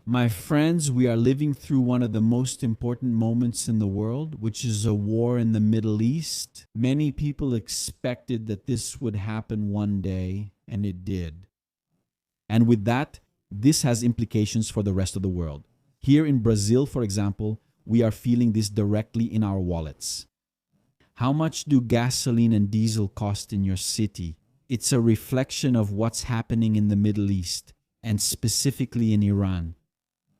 My friends, we are living through one of the most important moments in the world, which is a war in the Middle East. Many people expected that this would happen one day, and it did. And with that, this has implications for the rest of the world. Here in Brazil, for example, we are feeling this directly in our wallets. How much do gasoline and diesel cost in your city? It's a reflection of what's happening in the Middle East, and specifically in Iran.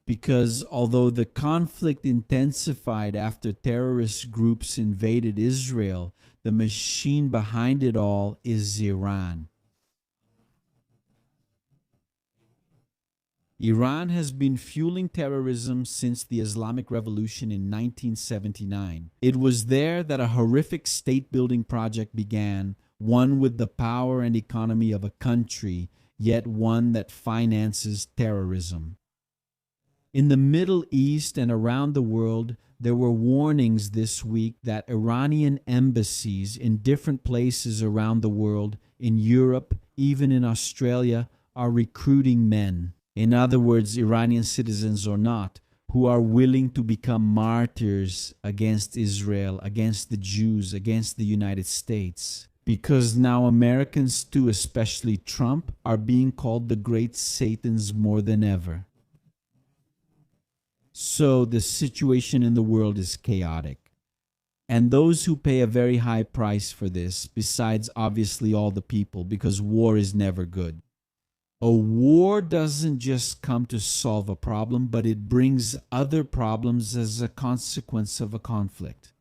Because although the conflict intensified after terrorist groups invaded Israel, the machine behind it all is Iran. Iran has been fueling terrorism since the Islamic Revolution in 1979. It was there that a horrific state-building project began, one with the power and economy of a country, yet one that finances terrorism. In the Middle East and around the world, there were warnings this week that Iranian embassies in different places around the world, in Europe, even in Australia, are recruiting men. In other words, Iranian citizens or not, who are willing to become martyrs against Israel, against the Jews, against the United States. Because now Americans too, especially Trump, are being called the great Satans more than ever. So the situation in the world is chaotic. And those who pay a very high price for this, besides obviously all the people, because war is never good. A war doesn't just come to solve a problem, but it brings other problems as a consequence of a conflict.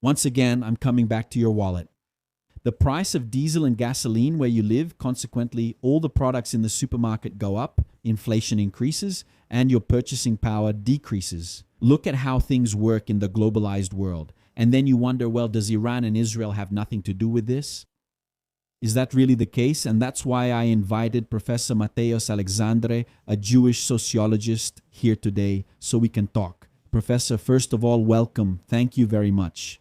Once again, I'm coming back to your wallet. The price of diesel and gasoline where you live, consequently, all the products in the supermarket go up, inflation increases, and your purchasing power decreases. Look at how things work in the globalized world. And then you wonder, well, does Iran and Israel have nothing to do with this? Is that really the case? And that's why I invited Professor Mateusz Alexandre, a Jewish sociologist, here today so we can talk. Professor, first of all, welcome. Thank you very much.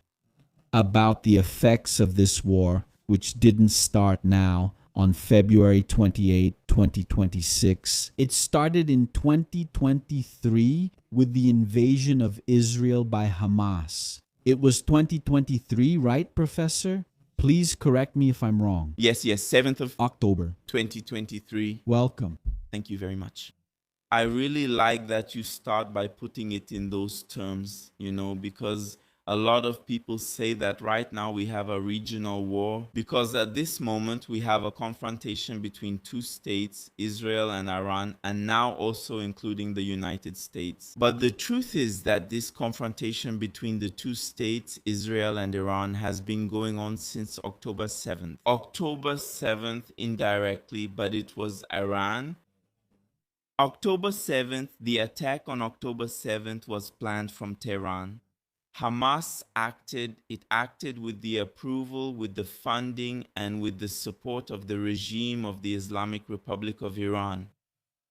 About the effects of this war, which didn't start now on February 28, 2026. It started in 2023 with the invasion of Israel by Hamas. It was 2023, right, Professor? Please correct me if I'm wrong. Yes, 7th of October 2023. Welcome. Thank you very much. I really like that you start by putting it in those terms, because a lot of people say that right now we have a regional war, because at this moment we have a confrontation between two states, Israel and Iran, and now also including the United States. But the truth is that this confrontation between the two states, Israel and Iran, has been going on since October 7th. October 7th indirectly, but it was Iran. October 7th, the attack on October 7th was planned from Tehran. Hamas acted with the approval, with the funding, and with the support of the regime of the Islamic Republic of Iran.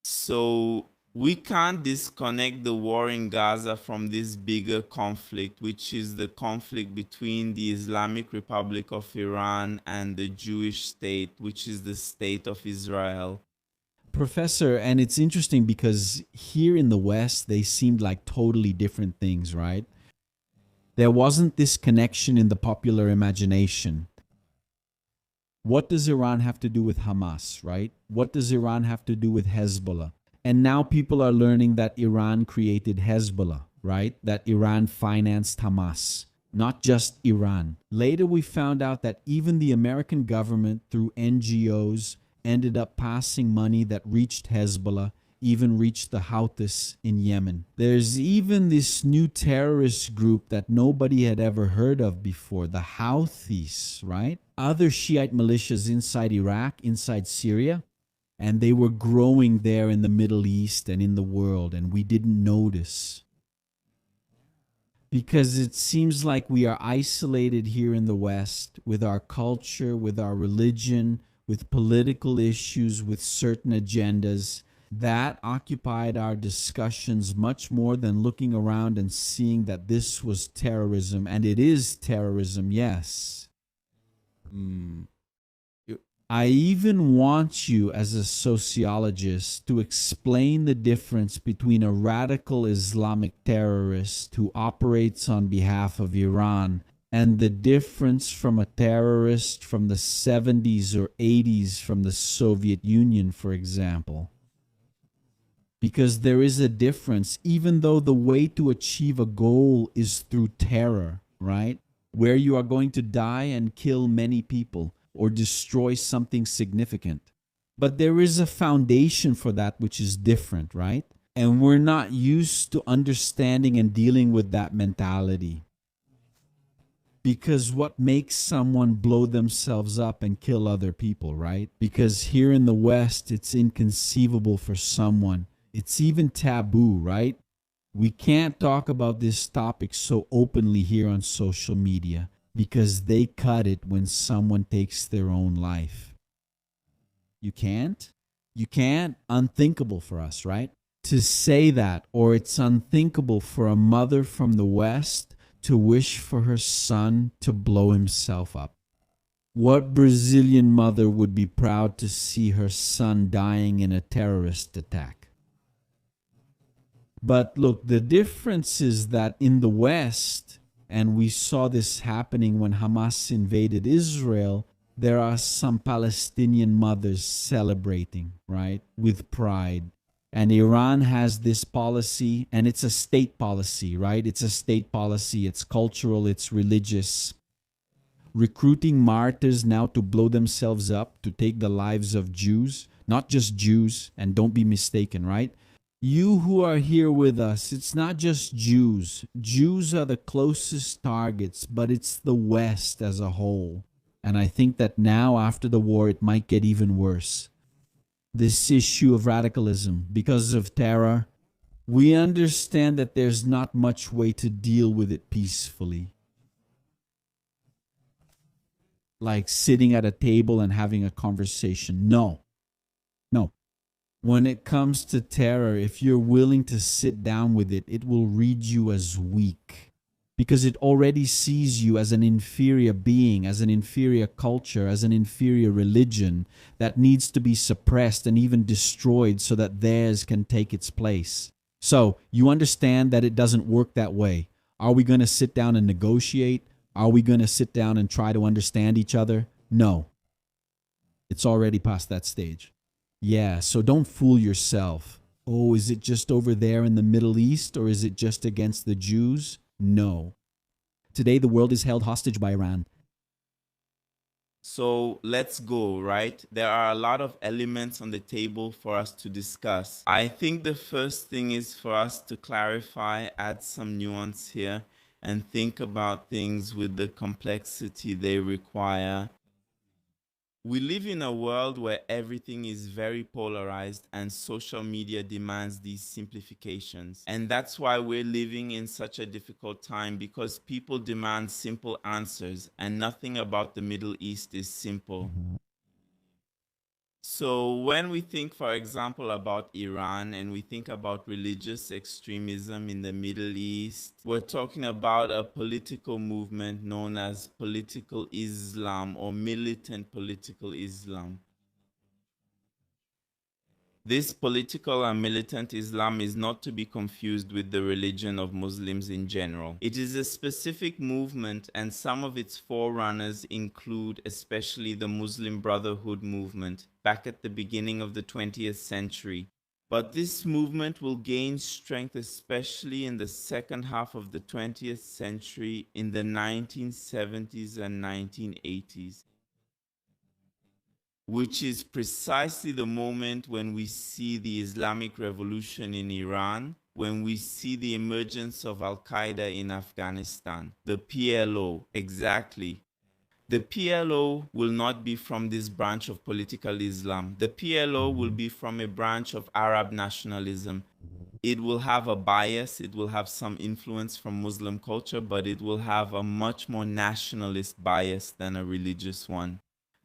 So we can't disconnect the war in Gaza from this bigger conflict, which is the conflict between the Islamic Republic of Iran and the Jewish state, which is the state of Israel. Professor, and it's interesting because here in the West, they seemed like totally different things, right? There wasn't this connection in the popular imagination. What does Iran have to do with Hamas, right? What does Iran have to do with Hezbollah? And now people are learning that Iran created Hezbollah, right? That Iran financed Hamas, not just Iran. Later we found out that even the American government, through NGOs, ended up passing money that reached Hezbollah, even reached the Houthis in Yemen. There's even this new terrorist group that nobody had ever heard of before, the Houthis, right? Other Shiite militias inside Iraq, inside Syria, and they were growing there in the Middle East and in the world, and we didn't notice. Because it seems like we are isolated here in the West with our culture, with our religion, with political issues, with certain agendas. That occupied our discussions much more than looking around and seeing that this was terrorism. And it is terrorism, yes. I even want you, as a sociologist, to explain the difference between a radical Islamic terrorist who operates on behalf of Iran and the difference from a terrorist from the 70s or 80s from the Soviet Union, for example. Because there is a difference, even though the way to achieve a goal is through terror, right? Where you are going to die and kill many people or destroy something significant. But there is a foundation for that which is different, right? And we're not used to understanding and dealing with that mentality. Because what makes someone blow themselves up and kill other people, right? Because here in the West, it's inconceivable for someone. It's even taboo, right? We can't talk about this topic so openly here on social media because they cut it when someone takes their own life. You can't? You can't? Unthinkable for us, right? To say that, or it's unthinkable for a mother from the West to wish for her son to blow himself up. What Brazilian mother would be proud to see her son dying in a terrorist attack? But look, the difference is that in the West, and we saw this happening when Hamas invaded Israel, there are some Palestinian mothers celebrating, right, with pride. And Iran has this policy, and it's a state policy, right? It's a state policy. It's cultural, it's religious. Recruiting martyrs now to blow themselves up, to take the lives of Jews, not just Jews, and don't be mistaken, right? You who are here with us, it's not just Jews. Jews are the closest targets, but it's the West as a whole. And I think that now, after the war, it might get even worse. This issue of radicalism, because of terror, we understand that there's not much way to deal with it peacefully. Like sitting at a table and having a conversation. No. No. When it comes to terror, if you're willing to sit down with it, it will read you as weak. Because it already sees you as an inferior being, as an inferior culture, as an inferior religion that needs to be suppressed and even destroyed so that theirs can take its place. So you understand that it doesn't work that way. Are we going to sit down and negotiate? Are we going to sit down and try to understand each other? No. It's already past that stage. Yeah, so don't fool yourself. Oh, is it just over there in the Middle East, or is it just against the Jews? No. Today, the world is held hostage by Iran. So let's go, right? There are a lot of elements on the table for us to discuss. I think the first thing is for us to clarify, add some nuance here, and think about things with the complexity they require. We live in a world where everything is very polarized and social media demands these simplifications. And that's why we're living in such a difficult time, because people demand simple answers and nothing about the Middle East is simple. So when we think, for example, about Iran and we think about religious extremism in the Middle East, we're talking about a political movement known as political Islam or militant political Islam. This political and militant Islam is not to be confused with the religion of Muslims in general. It is a specific movement, and some of its forerunners include especially the Muslim Brotherhood movement back at the beginning of the 20th century. But this movement will gain strength especially in the second half of the 20th century, in the 1970s and 1980s. Which is precisely the moment when we see the Islamic Revolution in Iran, when we see the emergence of Al-Qaeda in Afghanistan, the PLO, exactly. The PLO will not be from this branch of political Islam. The PLO will be from a branch of Arab nationalism. It will have a bias, it will have some influence from Muslim culture, but it will have a much more nationalist bias than a religious one.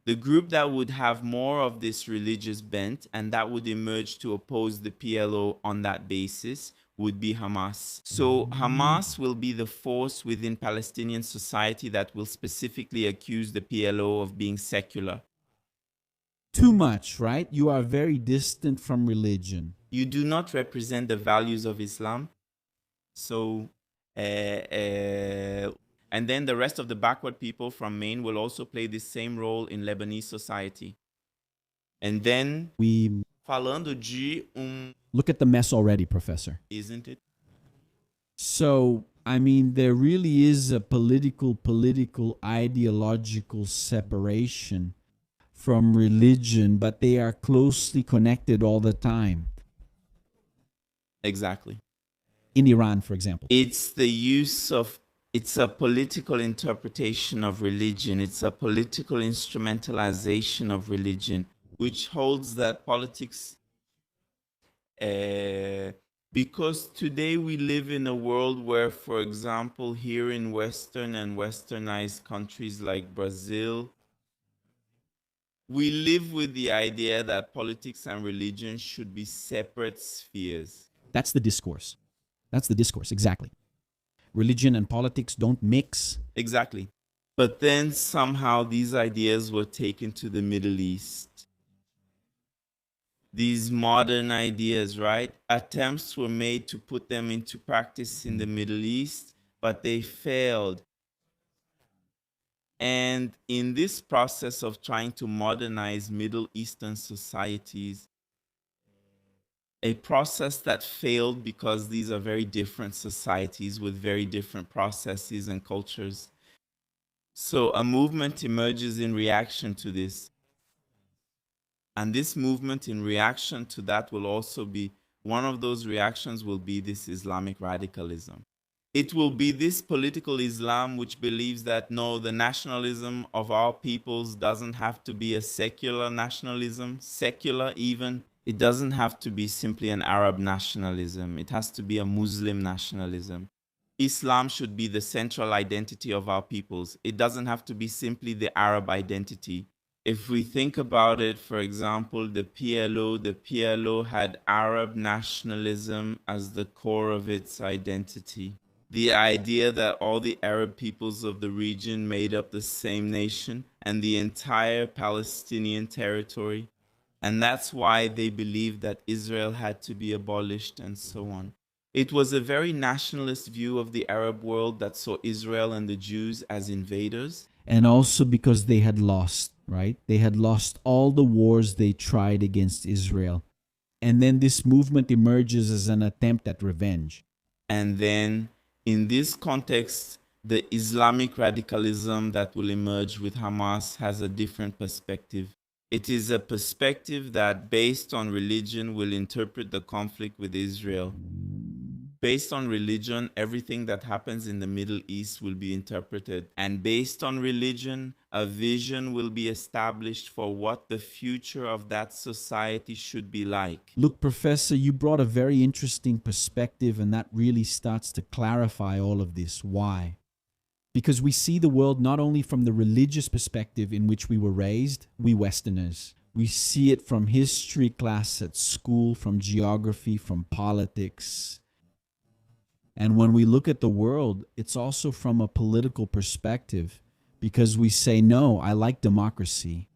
The group that would have more of this religious bent and that would emerge to oppose the PLO on that basis would be Hamas. So Hamas will be the force within Palestinian society that will specifically accuse the PLO of being secular. too much, right? You are very distant from religion. You do not represent the values of Islam. So, and then the rest of the backward people from Maine will also play the same role in Lebanese society. And then, We falando de look at the mess already, Professor. isn't it? So, I mean, there really is a political, ideological separation from religion, but they are closely connected all the time. Exactly. In Iran, for example. It's the use of, it's a political interpretation of religion. It's a political instrumentalization of religion, which holds that politics, because today we live in a world where, for example, here in Western and westernized countries like Brazil, we live with the idea that politics and religion should be separate spheres. That's the discourse. That's the discourse, exactly. Religion and politics don't mix. Exactly. But then somehow these ideas were taken to the Middle East. These modern ideas, right? Attempts were made to put them into practice in the Middle East, but they failed. And in this process of trying to modernize Middle Eastern societies, a process that failed because these are very different societies with very different processes and cultures. So a movement emerges in reaction to this. And this movement in reaction to that will also be, one of those reactions will be this Islamic radicalism. It will be this political Islam which believes that no, the nationalism of our peoples doesn't have to be a secular nationalism, secular even. It doesn't have to be simply an Arab nationalism. It has to be a Muslim nationalism. Islam should be the central identity of our peoples. It doesn't have to be simply the Arab identity. If we think about it, for example, the PLO had Arab nationalism as the core of its identity. The idea that all the Arab peoples of the region made up the same nation and the entire Palestinian territory. And that's why they believed that Israel had to be abolished and so on. It was a very nationalist view of the Arab world that saw Israel and the Jews as invaders. And also because they had lost, right? They had lost all the wars they tried against Israel. And then this movement emerges as an attempt at revenge. And then in this context, the Islamic radicalism that will emerge with Hamas has a different perspective. It is a perspective that, based on religion, will interpret the conflict with Israel. Based on religion, everything that happens in the Middle East will be interpreted. And based on religion, a vision will be established for what the future of that society should be like. Look, Professor, you brought a very interesting perspective, and that really starts to clarify all of this. Why? Because we see the world not only from the religious perspective in which we were raised, we Westerners. We see it from history class at school, from geography, from politics. And when we look at the world, it's also from a political perspective, because we say, no, I like democracy.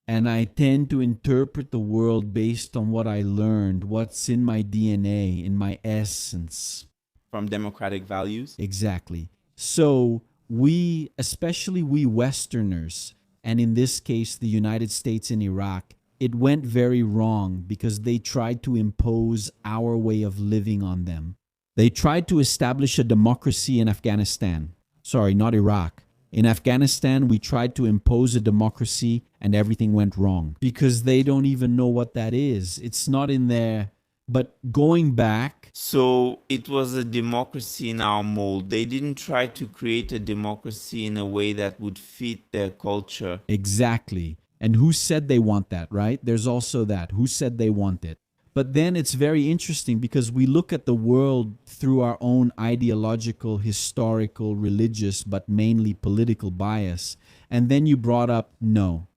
And I tend to interpret the world based on what I learned, what's in my DNA, in my essence. From democratic values? Exactly. So we, especially we Westerners, and in this case, the United States and Iraq, it went very wrong because they tried to impose our way of living on them. They tried to establish a democracy in Afghanistan. Sorry, not Iraq. In Afghanistan, we tried to impose a democracy and everything went wrong because they don't even know what that is. It's not in there. But going back... So it was a democracy in our mold. They didn't try to create a democracy in a way that would fit their culture. Exactly. And who said they want that, right? There's also that. Who said they want it? But then it's very interesting because we look at the world through our own ideological, historical, religious, but mainly political bias. And then you brought up, no.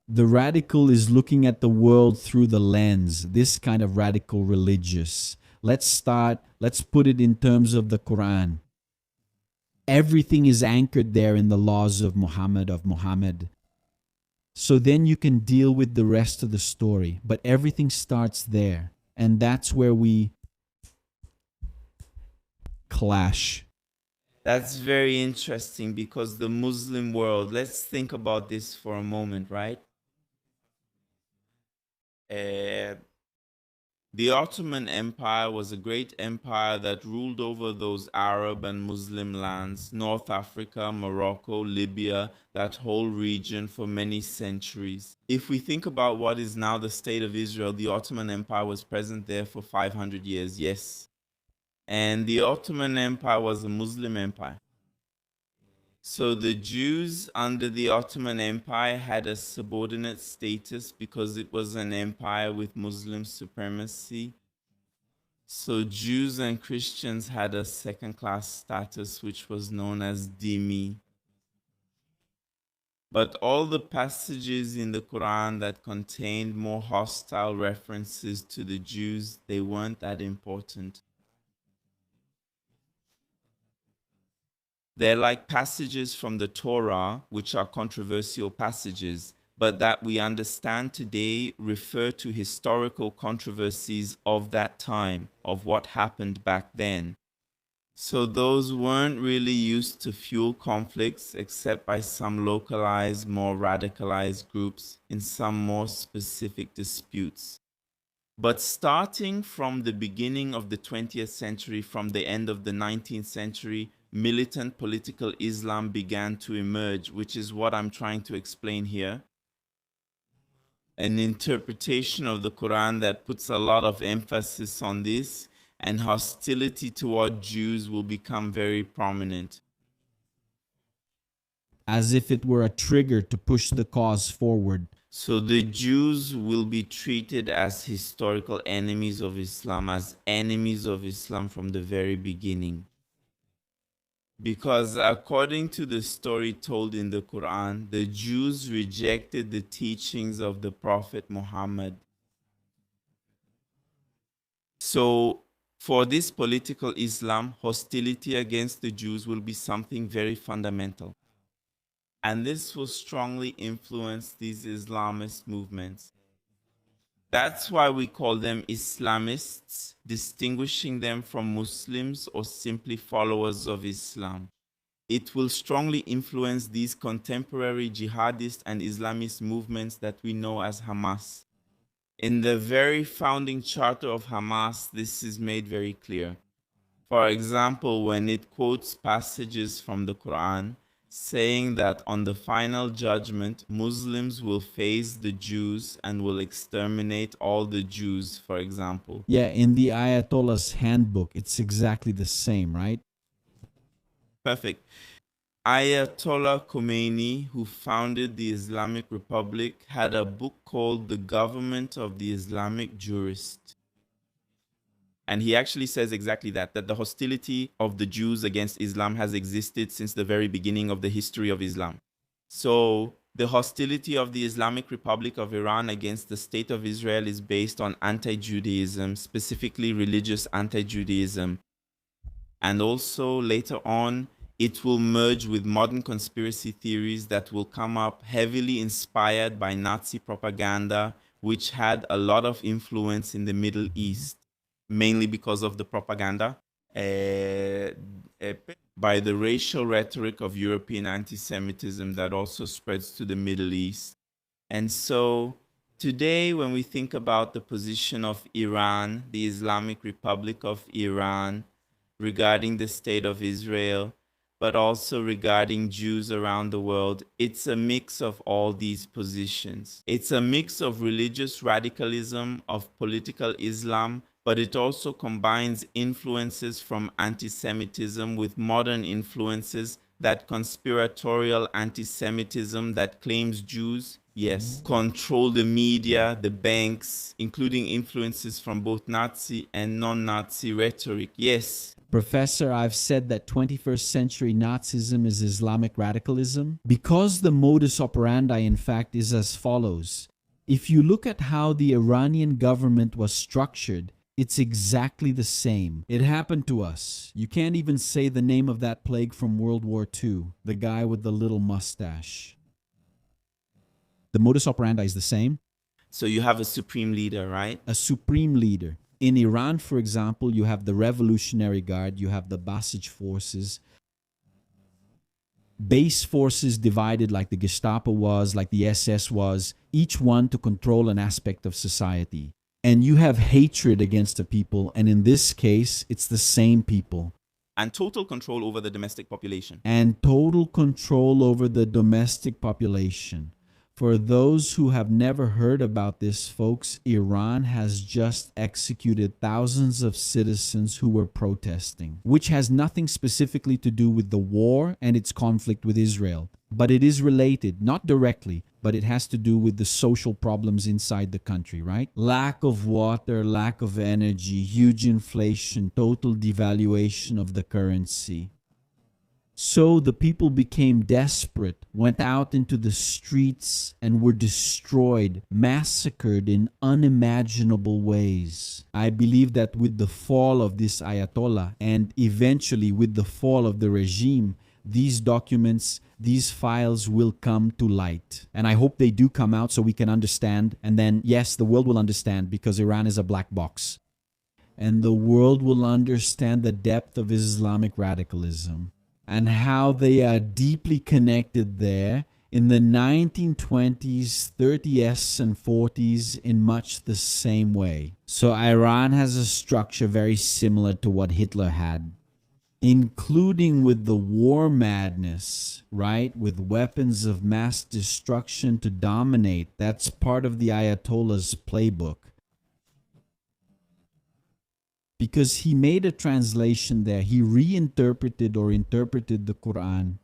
The radical is looking at the world through the lens, this kind of radical religious. Let's put it in terms of the Quran. Everything is anchored there in the laws of Muhammad. So then you can deal with the rest of the story. But everything starts there. And that's where we clash. That's very interesting because the Muslim world, let's think about this for a moment, right? Uh, the Ottoman Empire was a great empire that ruled over those Arab and Muslim lands, North Africa, Morocco, Libya, that whole region for many centuries. If we think about what is now the state of Israel, the Ottoman Empire was present there for 500 years, yes. And the Ottoman Empire was a Muslim empire. So the Jews under the Ottoman Empire had a subordinate status because it was an empire with Muslim supremacy. So Jews and Christians had a second-class status, which was known as dhimmi. But all the passages in the Quran that contained more hostile references to the Jews, they weren't that important. They're like passages from the Torah, which are controversial passages, but that we understand today refer to historical controversies of that time, of what happened back then. So those weren't really used to fuel conflicts except by some localized, more radicalized groups in some more specific disputes. But starting from the beginning of the 20th century, from the end of the 19th century, militant political Islam began to emerge, which is what I'm trying to explain here. An interpretation of the Quran that puts a lot of emphasis on this, and hostility toward Jews will become very prominent. As if it were a trigger to push the cause forward. So the Jews will be treated as historical enemies of Islam, as enemies of Islam from the very beginning. Because according to the story told in the Quran, the Jews rejected the teachings of the Prophet Muhammad. So for this political Islam, hostility against the Jews will be something very fundamental. And this will strongly influence these Islamist movements. That's why we call them Islamists, distinguishing them from Muslims or simply followers of Islam. It will strongly influence these contemporary jihadist and Islamist movements that we know as Hamas. In the very founding charter of Hamas, this is made very clear. For example, when it quotes passages from the Quran, saying that on the final judgment, Muslims will face the Jews and will exterminate all the Jews, for example. Yeah, in the Ayatollah's handbook, it's exactly the same, right? Perfect. Ayatollah Khomeini, who founded the Islamic Republic, had a book called The Government of the Islamic Jurist. And he actually says exactly that the hostility of the Jews against Islam has existed since the very beginning of the history of Islam. So the hostility of the Islamic Republic of Iran against the State of Israel is based on anti-Judaism, specifically religious anti-Judaism. And also later on, it will merge with modern conspiracy theories that will come up heavily inspired by Nazi propaganda, which had a lot of influence in the Middle East, mainly because of the propaganda by the racial rhetoric of European anti-Semitism that also spreads to the Middle East. And so today, when we think about the position of Iran, the Islamic Republic of Iran, regarding the state of Israel, but also regarding Jews around the world, it's a mix of all these positions. It's a mix of religious radicalism, of political Islam, but it also combines influences from anti-Semitism with modern influences, that conspiratorial anti-Semitism that claims Jews, yes, control the media, the banks, including influences from both Nazi and non-Nazi rhetoric, yes. Professor, I've said that 21st century Nazism is Islamic radicalism because the modus operandi, in fact, is as follows. If you look at how the Iranian government was structured, it's exactly the same. It happened to us. You can't even say the name of that plague from World War II, the guy with the little mustache. The modus operandi is the same. So you have a supreme leader, right? A supreme leader. In Iran, for example, you have the Revolutionary Guard, you have the Basij forces, base forces divided like the Gestapo was, like the SS was, each one to control an aspect of society. And you have hatred against the people, and in this case, it's the same people. And total control over the domestic population. And total control over the domestic population. For those who have never heard about this, folks, Iran has just executed thousands of citizens who were protesting, which has nothing specifically to do with the war and its conflict with Israel. But it is related, not directly, but it has to do with the social problems inside the country, right? Lack of water, lack of energy, huge inflation, total devaluation of the currency. So the people became desperate, went out into the streets, and were destroyed, massacred in unimaginable ways. I believe that with the fall of this Ayatollah, and eventually with the fall of the regime, these documents, these files will come to light. And I hope they do come out so we can understand. And then, yes, the world will understand because Iran is a black box. And the world will understand the depth of Islamic radicalism and how they are deeply connected there in the 1920s, 30s, and 40s in much the same way. So Iran has a structure very similar to what Hitler had, including with the war madness, right? With weapons of mass destruction to dominate. That's part of the Ayatollah's playbook. Because he made a translation there. He reinterpreted or interpreted the Quran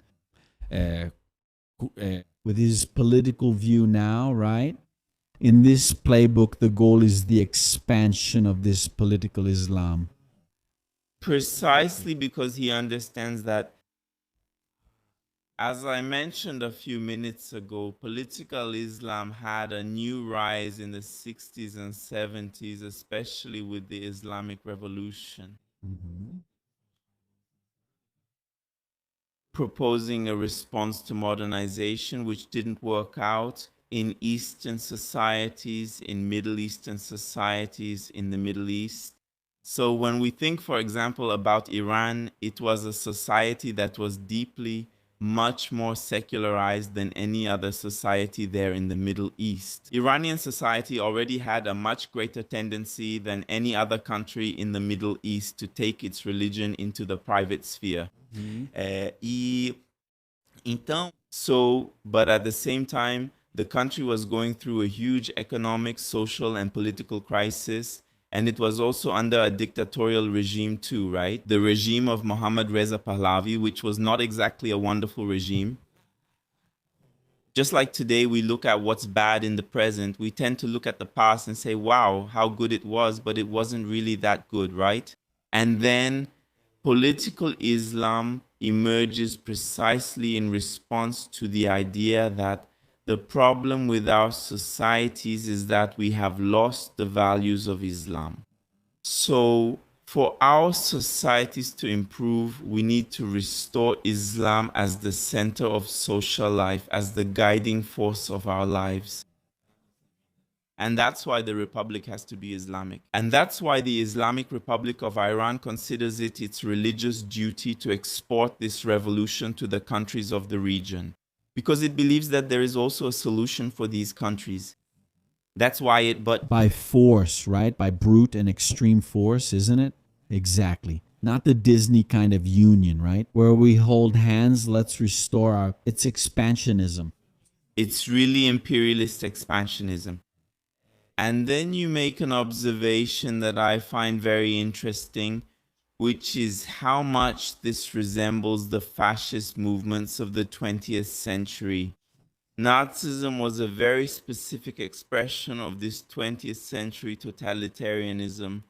with his political view now, right? In this playbook, the goal is the expansion of this political Islam. Precisely because he understands that, as I mentioned a few minutes ago, political Islam had a new rise in the 60s and 70s, especially with the Islamic Revolution, proposing a response to modernization which didn't work out in Eastern societies, in Middle Eastern societies, in the Middle East. So when we think, for example, about Iran, it was a society that was deeply much more secularized than any other society there in the Middle East. Iranian society already had a much greater tendency than any other country in the Middle East to take its religion into the private sphere. But at the same time, the country was going through a huge economic, social, and political crisis. And it was also under a dictatorial regime too, right? The regime of Mohammad Reza Pahlavi, which was not exactly a wonderful regime. Just like today we look at what's bad in the present, we tend to look at the past and say, wow, how good it was, but it wasn't really that good, right? And then political Islam emerges precisely in response to the idea that the problem with our societies is that we have lost the values of Islam. So for our societies to improve, we need to restore Islam as the center of social life, as the guiding force of our lives. And that's why the republic has to be Islamic. And that's why the Islamic Republic of Iran considers it its religious duty to export this revolution to the countries of the region, because it believes that there is also a solution for these countries. That's why by force, right? By brute and extreme force, isn't it? Exactly. Not the Disney kind of union, right? Where we hold hands, let's restore it's expansionism. It's really imperialist expansionism. And then you make an observation that I find very interesting, which is how much this resembles the fascist movements of the 20th century. Nazism was a very specific expression of this 20th century totalitarianism.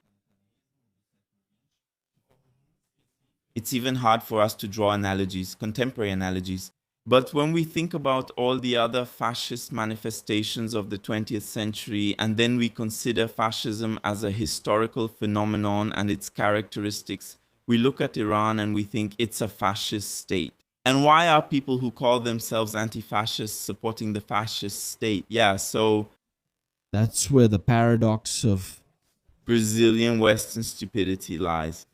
It's even hard for us to draw analogies, contemporary analogies. But when we think about all the other fascist manifestations of the 20th century, and then we consider fascism as a historical phenomenon and its characteristics, we look at Iran and we think it's a fascist state. And why are people who call themselves anti-fascists supporting the fascist state? Yeah, so That's where the paradox of Brazilian Western stupidity lies.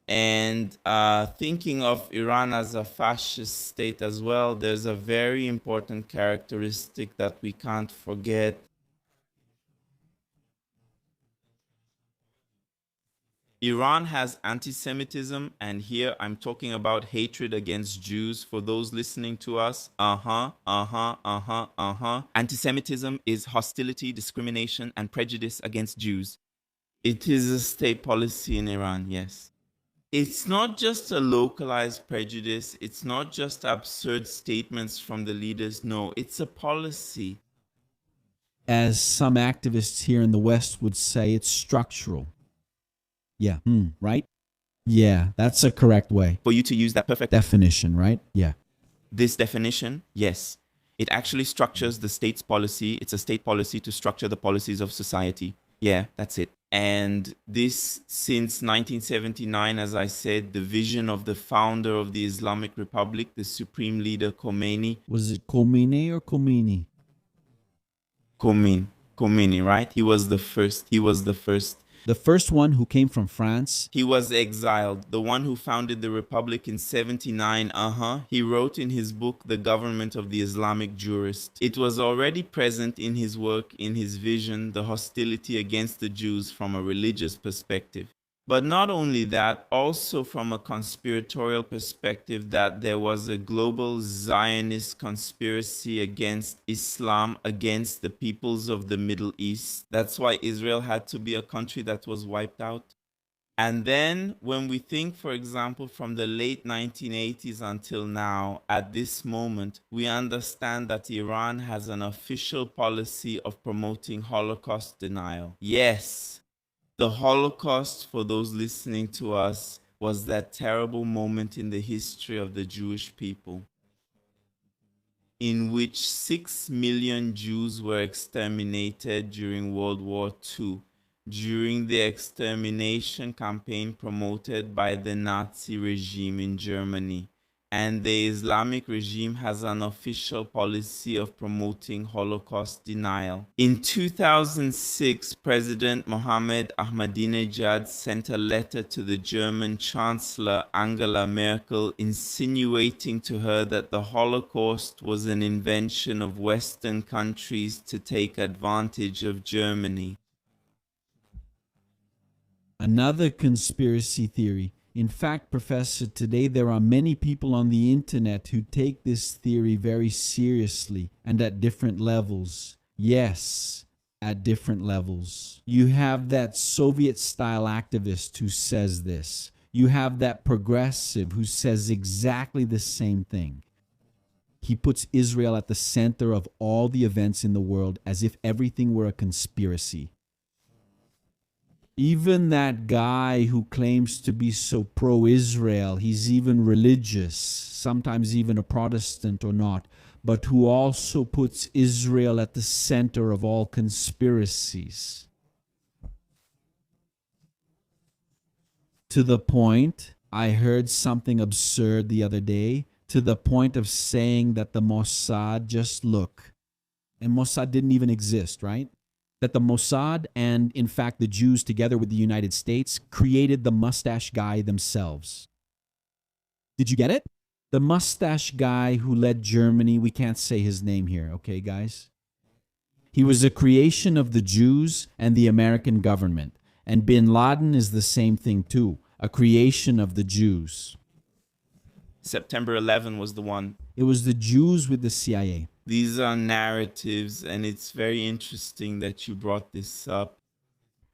And thinking of Iran as a fascist state as well, there's a very important characteristic that we can't forget. Iran has anti-Semitism, and here I'm talking about hatred against Jews for those listening to us. Anti-Semitism is hostility, discrimination, and prejudice against Jews. It is a state policy in Iran, yes. It's not just a localized prejudice. It's not just absurd statements from the leaders. No, it's a policy. as some activists here in the West would say, it's structural. Yeah, right? Yeah, that's a correct way. For you to use that perfect definition, right? Yeah. This definition, yes. It actually structures the state's policy. It's a state policy to structure the policies of society. Yeah, that's it. And this, since 1979, as I said, the vision of the founder of the Islamic Republic, the supreme leader Khomeini. Was it Khomeini or Khomeini? Khomeini, right? He was the first. The first one who came from France. He was exiled. The one who founded the Republic in 79. He wrote in his book, The Government of the Islamic Jurist. It was already present in his work, in his vision, the hostility against the Jews from a religious perspective. But not only that, also from a conspiratorial perspective, that there was a global Zionist conspiracy against Islam, against the peoples of the Middle East. That's why Israel had to be a country that was wiped out. And then when we think, for example, from the late 1980s until now, at this moment, we understand that Iran has an official policy of promoting Holocaust denial. Yes. The Holocaust, for those listening to us, was that terrible moment in the history of the Jewish people in which 6 million Jews were exterminated during World War II, during the extermination campaign promoted by the Nazi regime in Germany. And the Islamic regime has an official policy of promoting Holocaust denial. In 2006, President Mohammed Ahmadinejad sent a letter to the German Chancellor Angela Merkel, insinuating to her that the Holocaust was an invention of Western countries to take advantage of Germany. Another conspiracy theory. In fact, Professor, today there are many people on the internet who take this theory very seriously and at different levels. Yes, at different levels. You have that Soviet-style activist who says this. You have that progressive who says exactly the same thing. He puts Israel at the center of all the events in the world as if everything were a conspiracy. Even that guy who claims to be so pro-Israel, he's even religious, sometimes even a Protestant or not, but who also puts Israel at the center of all conspiracies. To the point, I heard something absurd the other day, to the point of saying that the Mossad, just look, and Mossad didn't even exist, right? That the Mossad and, in fact, the Jews together with the United States created the mustache guy themselves. Did you get it? The mustache guy who led Germany, we can't say his name here, okay, guys? He was a creation of the Jews and the American government. And bin Laden is the same thing too, a creation of the Jews. September 11 was the one. It was the Jews with the CIA. These are narratives, and it's very interesting that you brought this up,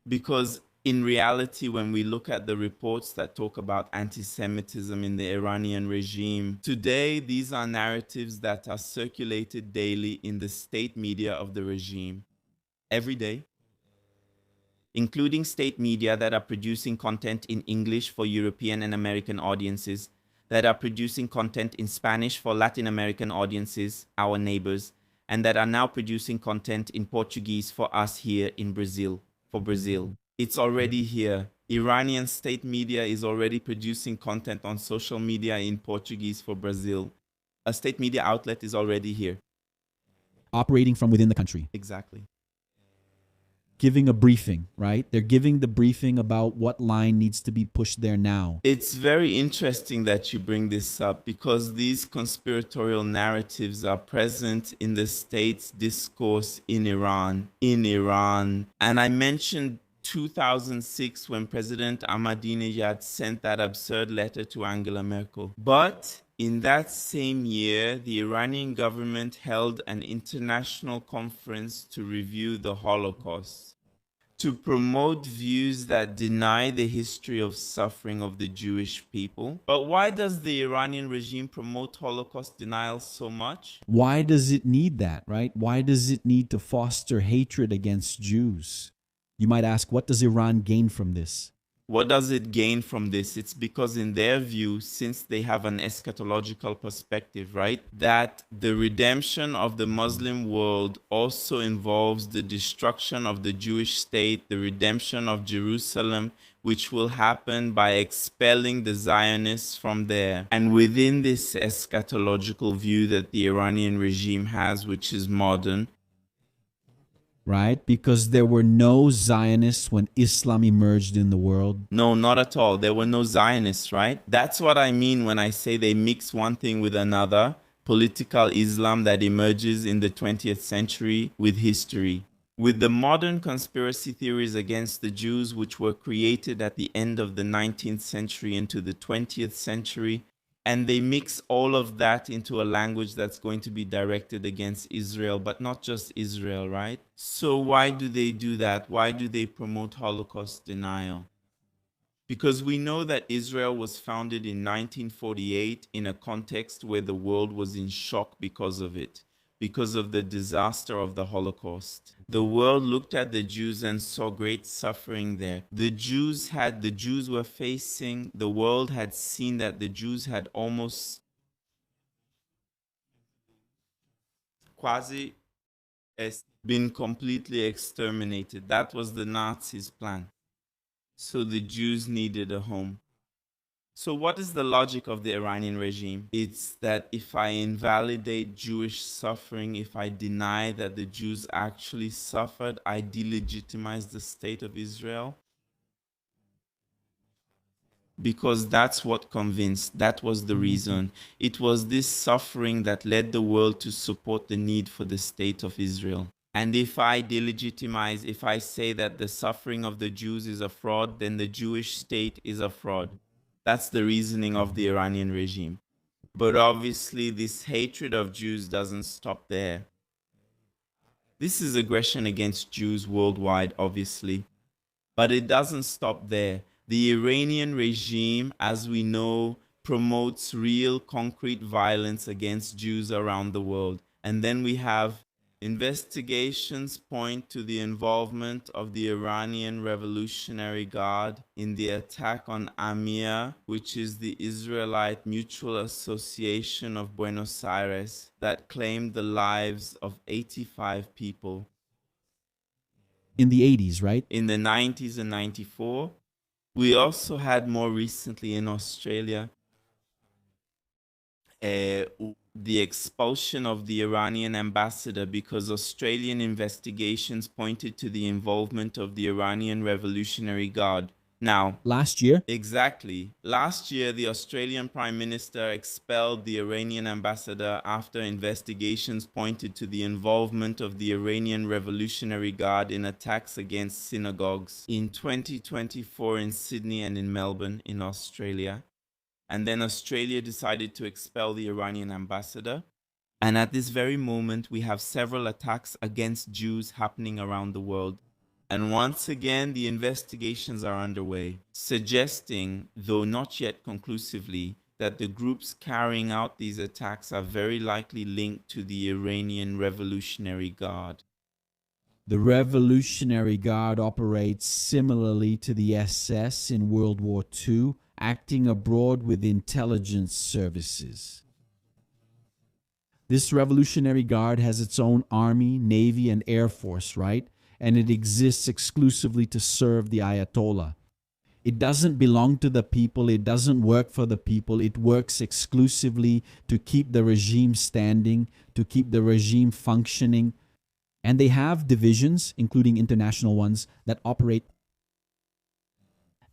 because in reality, when we look at the reports that talk about anti-Semitism in the Iranian regime, today these are narratives that are circulated daily in the state media of the regime, every day, including state media that are producing content in English for European and American audiences, that are producing content in Spanish for Latin American audiences, our neighbors, and that are now producing content in Portuguese for us here in Brazil, for Brazil. It's already here. Iranian state media is already producing content on social media in Portuguese for Brazil. A state media outlet is already here. operating from within the country, Exactly. giving a briefing, right? They're giving the briefing about what line needs to be pushed there now. It's very interesting that you bring this up because these conspiratorial narratives are present in the state's discourse in Iran. And I mentioned 2006 when President Ahmadinejad sent that absurd letter to Angela Merkel. But in that same year, the Iranian government held an international conference to review the Holocaust, to promote views that deny the history of suffering of the Jewish people. But why does the Iranian regime promote Holocaust denial so much? Why does it need that, right? Why does it need to foster hatred against Jews? You might ask, what does Iran gain from this? What does it gain from this? It's because in their view, since they have an eschatological perspective, right, that the redemption of the Muslim world also involves the destruction of the Jewish state, the redemption of Jerusalem, which will happen by expelling the Zionists from there. And within this eschatological view that the Iranian regime has, which is modern, right? Because there were no Zionists when Islam emerged in the world. no, not at all. There were no Zionists, right? That's what I mean when I say they mix one thing with another, political Islam that emerges in the 20th century with history. With the modern conspiracy theories against the Jews, which were created at the end of the 19th century into the 20th century, and they mix all of that into a language that's going to be directed against Israel, but not just Israel, right? So why do they do that? Why do they promote Holocaust denial? Because we know that Israel was founded in 1948 in a context where the world was in shock because of it, because of the disaster of the Holocaust. The world looked at the Jews and saw great suffering there. The Jews were facing, the world had seen that the Jews had almost quasi been completely exterminated. That was the Nazis' plan. So the Jews needed a home. So what is the logic of the Iranian regime? It's that if I invalidate Jewish suffering, if I deny that the Jews actually suffered, I delegitimize the state of Israel. Because that's what convinced, that was the reason. It was this suffering that led the world to support the need for the state of Israel. And if I delegitimize, if I say that the suffering of the Jews is a fraud, then the Jewish state is a fraud. That's the reasoning of the Iranian regime. But obviously, this hatred of Jews doesn't stop there. This is aggression against Jews worldwide, obviously. But it doesn't stop there. The Iranian regime, as we know, promotes real concrete violence against Jews around the world. And then we have investigations point to the involvement of the Iranian Revolutionary Guard in the attack on Amir, which is the Israelite Mutual Association of Buenos Aires, that claimed the lives of 85 people. In the 80s, right? In the 90s and 94. We also had more recently in Australia the expulsion of the Iranian ambassador because Australian investigations pointed to the involvement of the Iranian Revolutionary Guard. Now, last year? Exactly. Last year, the Australian Prime Minister expelled the Iranian ambassador after investigations pointed to the involvement of the Iranian Revolutionary Guard in attacks against synagogues in 2024 in Sydney and in Melbourne in Australia. And then Australia decided to expel the Iranian ambassador. And at this very moment, we have several attacks against Jews happening around the world. And once again, the investigations are underway, suggesting, though not yet conclusively, that the groups carrying out these attacks are very likely linked to the Iranian Revolutionary Guard. The Revolutionary Guard operates similarly to the SS in World War II, acting abroad with intelligence services. This Revolutionary Guard has its own army, navy, and air force, right? And it exists exclusively to serve the Ayatollah. It doesn't belong to the people. It doesn't work for the people. It works exclusively to keep the regime standing, to keep the regime functioning. And they have divisions, including international ones, that operate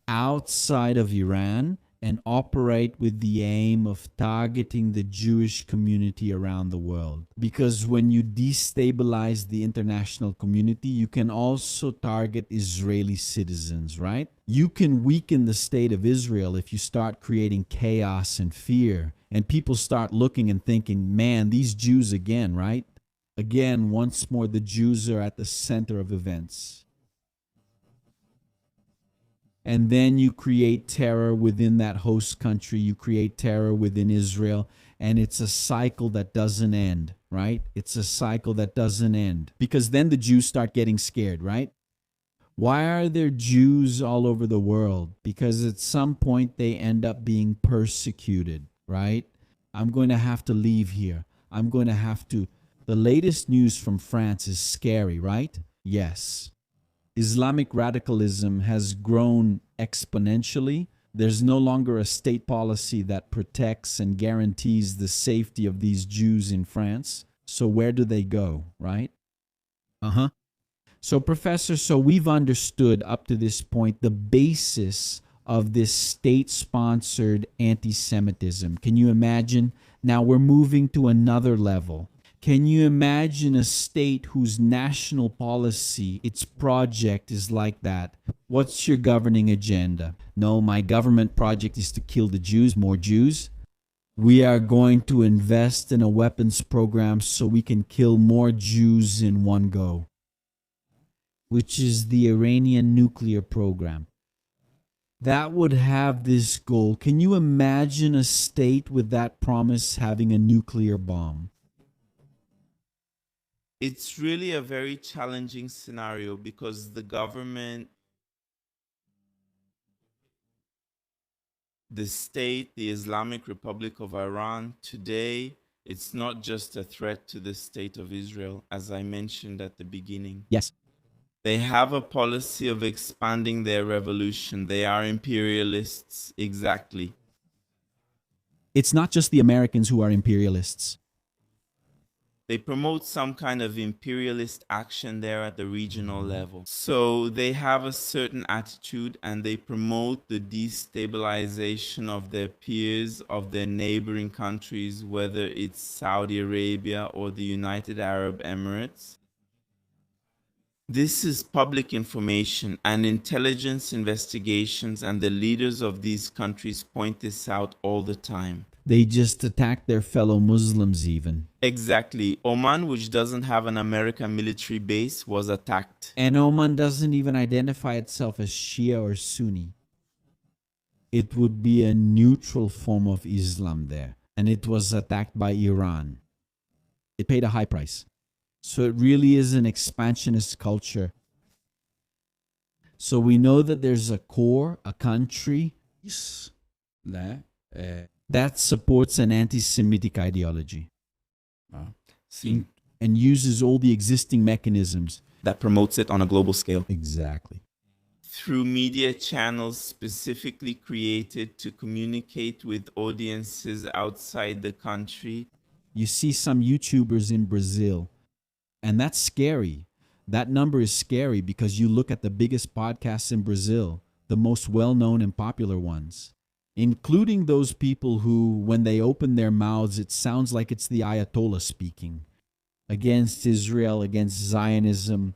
outside of Iran and operate with the aim of targeting the Jewish community around the world. Because when you destabilize the international community, you can also target Israeli citizens, right? You can weaken the state of Israel if you start creating chaos and fear. And people start looking and thinking, man, these Jews again, right? Again, once more, the Jews are at the center of events. And then you create terror within that host country. You create terror within Israel. And it's a cycle that doesn't end, right? It's a cycle that doesn't end. Because then the Jews start getting scared, right? Why are there Jews all over the world? Because at some point they end up being persecuted, right? I'm going to have to leave here. I'm going to have to. The latest news from France is scary, right? Yes. Islamic radicalism has grown exponentially. There's no longer a state policy that protects and guarantees the safety of these Jews in France. So where do they go, right? So, Professor, so we've understood up to this point the basis of this state-sponsored anti-Semitism. Can you imagine? Now we're moving to another level. Can you imagine a state whose national policy, its project is like that? What's your governing agenda? No, my government project is to kill the Jews, more Jews. We are going to invest in a weapons program so we can kill more Jews in one go, which is the Iranian nuclear program. That would have this goal. Can you imagine a state with that promise having a nuclear bomb? It's really a very challenging scenario because the government, the state, the Islamic Republic of Iran, today, it's not just a threat to the state of Israel, as I mentioned at the beginning. Yes. They have a policy of expanding their revolution. They are imperialists, exactly. It's not just the Americans who are imperialists. They promote some kind of imperialist action there at the regional level. So they have a certain attitude and they promote the destabilization of their peers, of their neighboring countries, whether it's Saudi Arabia or the United Arab Emirates. This is public information, and intelligence investigations and the leaders of these countries point this out all the time. They just attack their fellow Muslims even. Exactly. Oman, which doesn't have an American military base, was attacked. And Oman doesn't even identify itself as Shia or Sunni. It would be a neutral form of Islam there. And it was attacked by Iran. It paid a high price. So it really is an expansionist culture. So we know that there's a core, a country that supports an anti-Semitic ideology and uses all the existing mechanisms that promotes it on a global scale. Exactly. Through media channels specifically created to communicate with audiences outside the country. You see some YouTubers in Brazil, and that's scary. That number is scary because you look at the biggest podcasts in Brazil, the most well-known and popular ones, including those people who, when they open their mouths, it sounds like it's the Ayatollah speaking against Israel, against Zionism.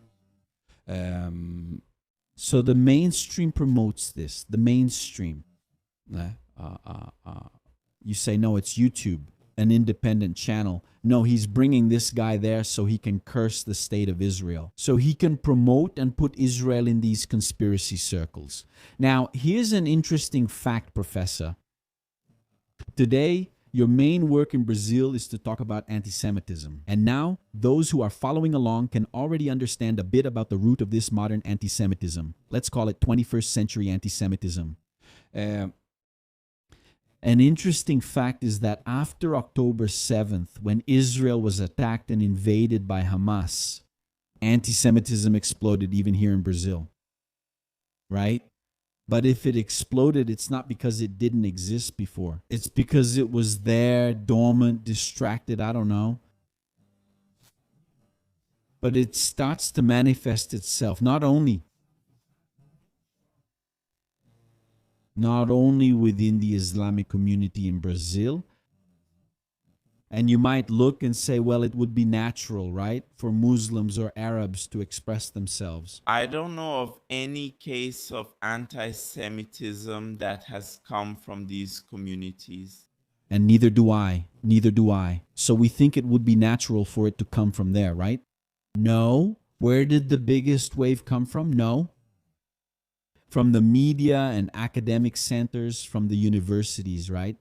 So the mainstream promotes this. The mainstream. You say, no, it's YouTube, an independent channel. No, he's bringing this guy there so he can curse the state of Israel. So he can promote and put Israel in these conspiracy circles. Now, here's an interesting fact, Professor. Today, your main work in Brazil is to talk about anti-Semitism. And now, those who are following along can already understand a bit about the root of this modern anti-Semitism. Let's call it 21st century anti-Semitism. An interesting fact is that after October 7th, when Israel was attacked and invaded by Hamas, anti-Semitism exploded even here in Brazil. Right? But if it exploded, it's not because it didn't exist before. It's because it was there, dormant, distracted, I don't know. But it starts to manifest itself not only within the Islamic community in Brazil. And you might look and say, well, it would be natural, right, for Muslims or Arabs to express themselves. I don't know of any case of anti-Semitism that has come from these communities. And neither do I. Neither do I. So we think it would be natural for it to come from there, right? No. Where did the biggest wave come from? No. From the media and academic centers, from the universities, right?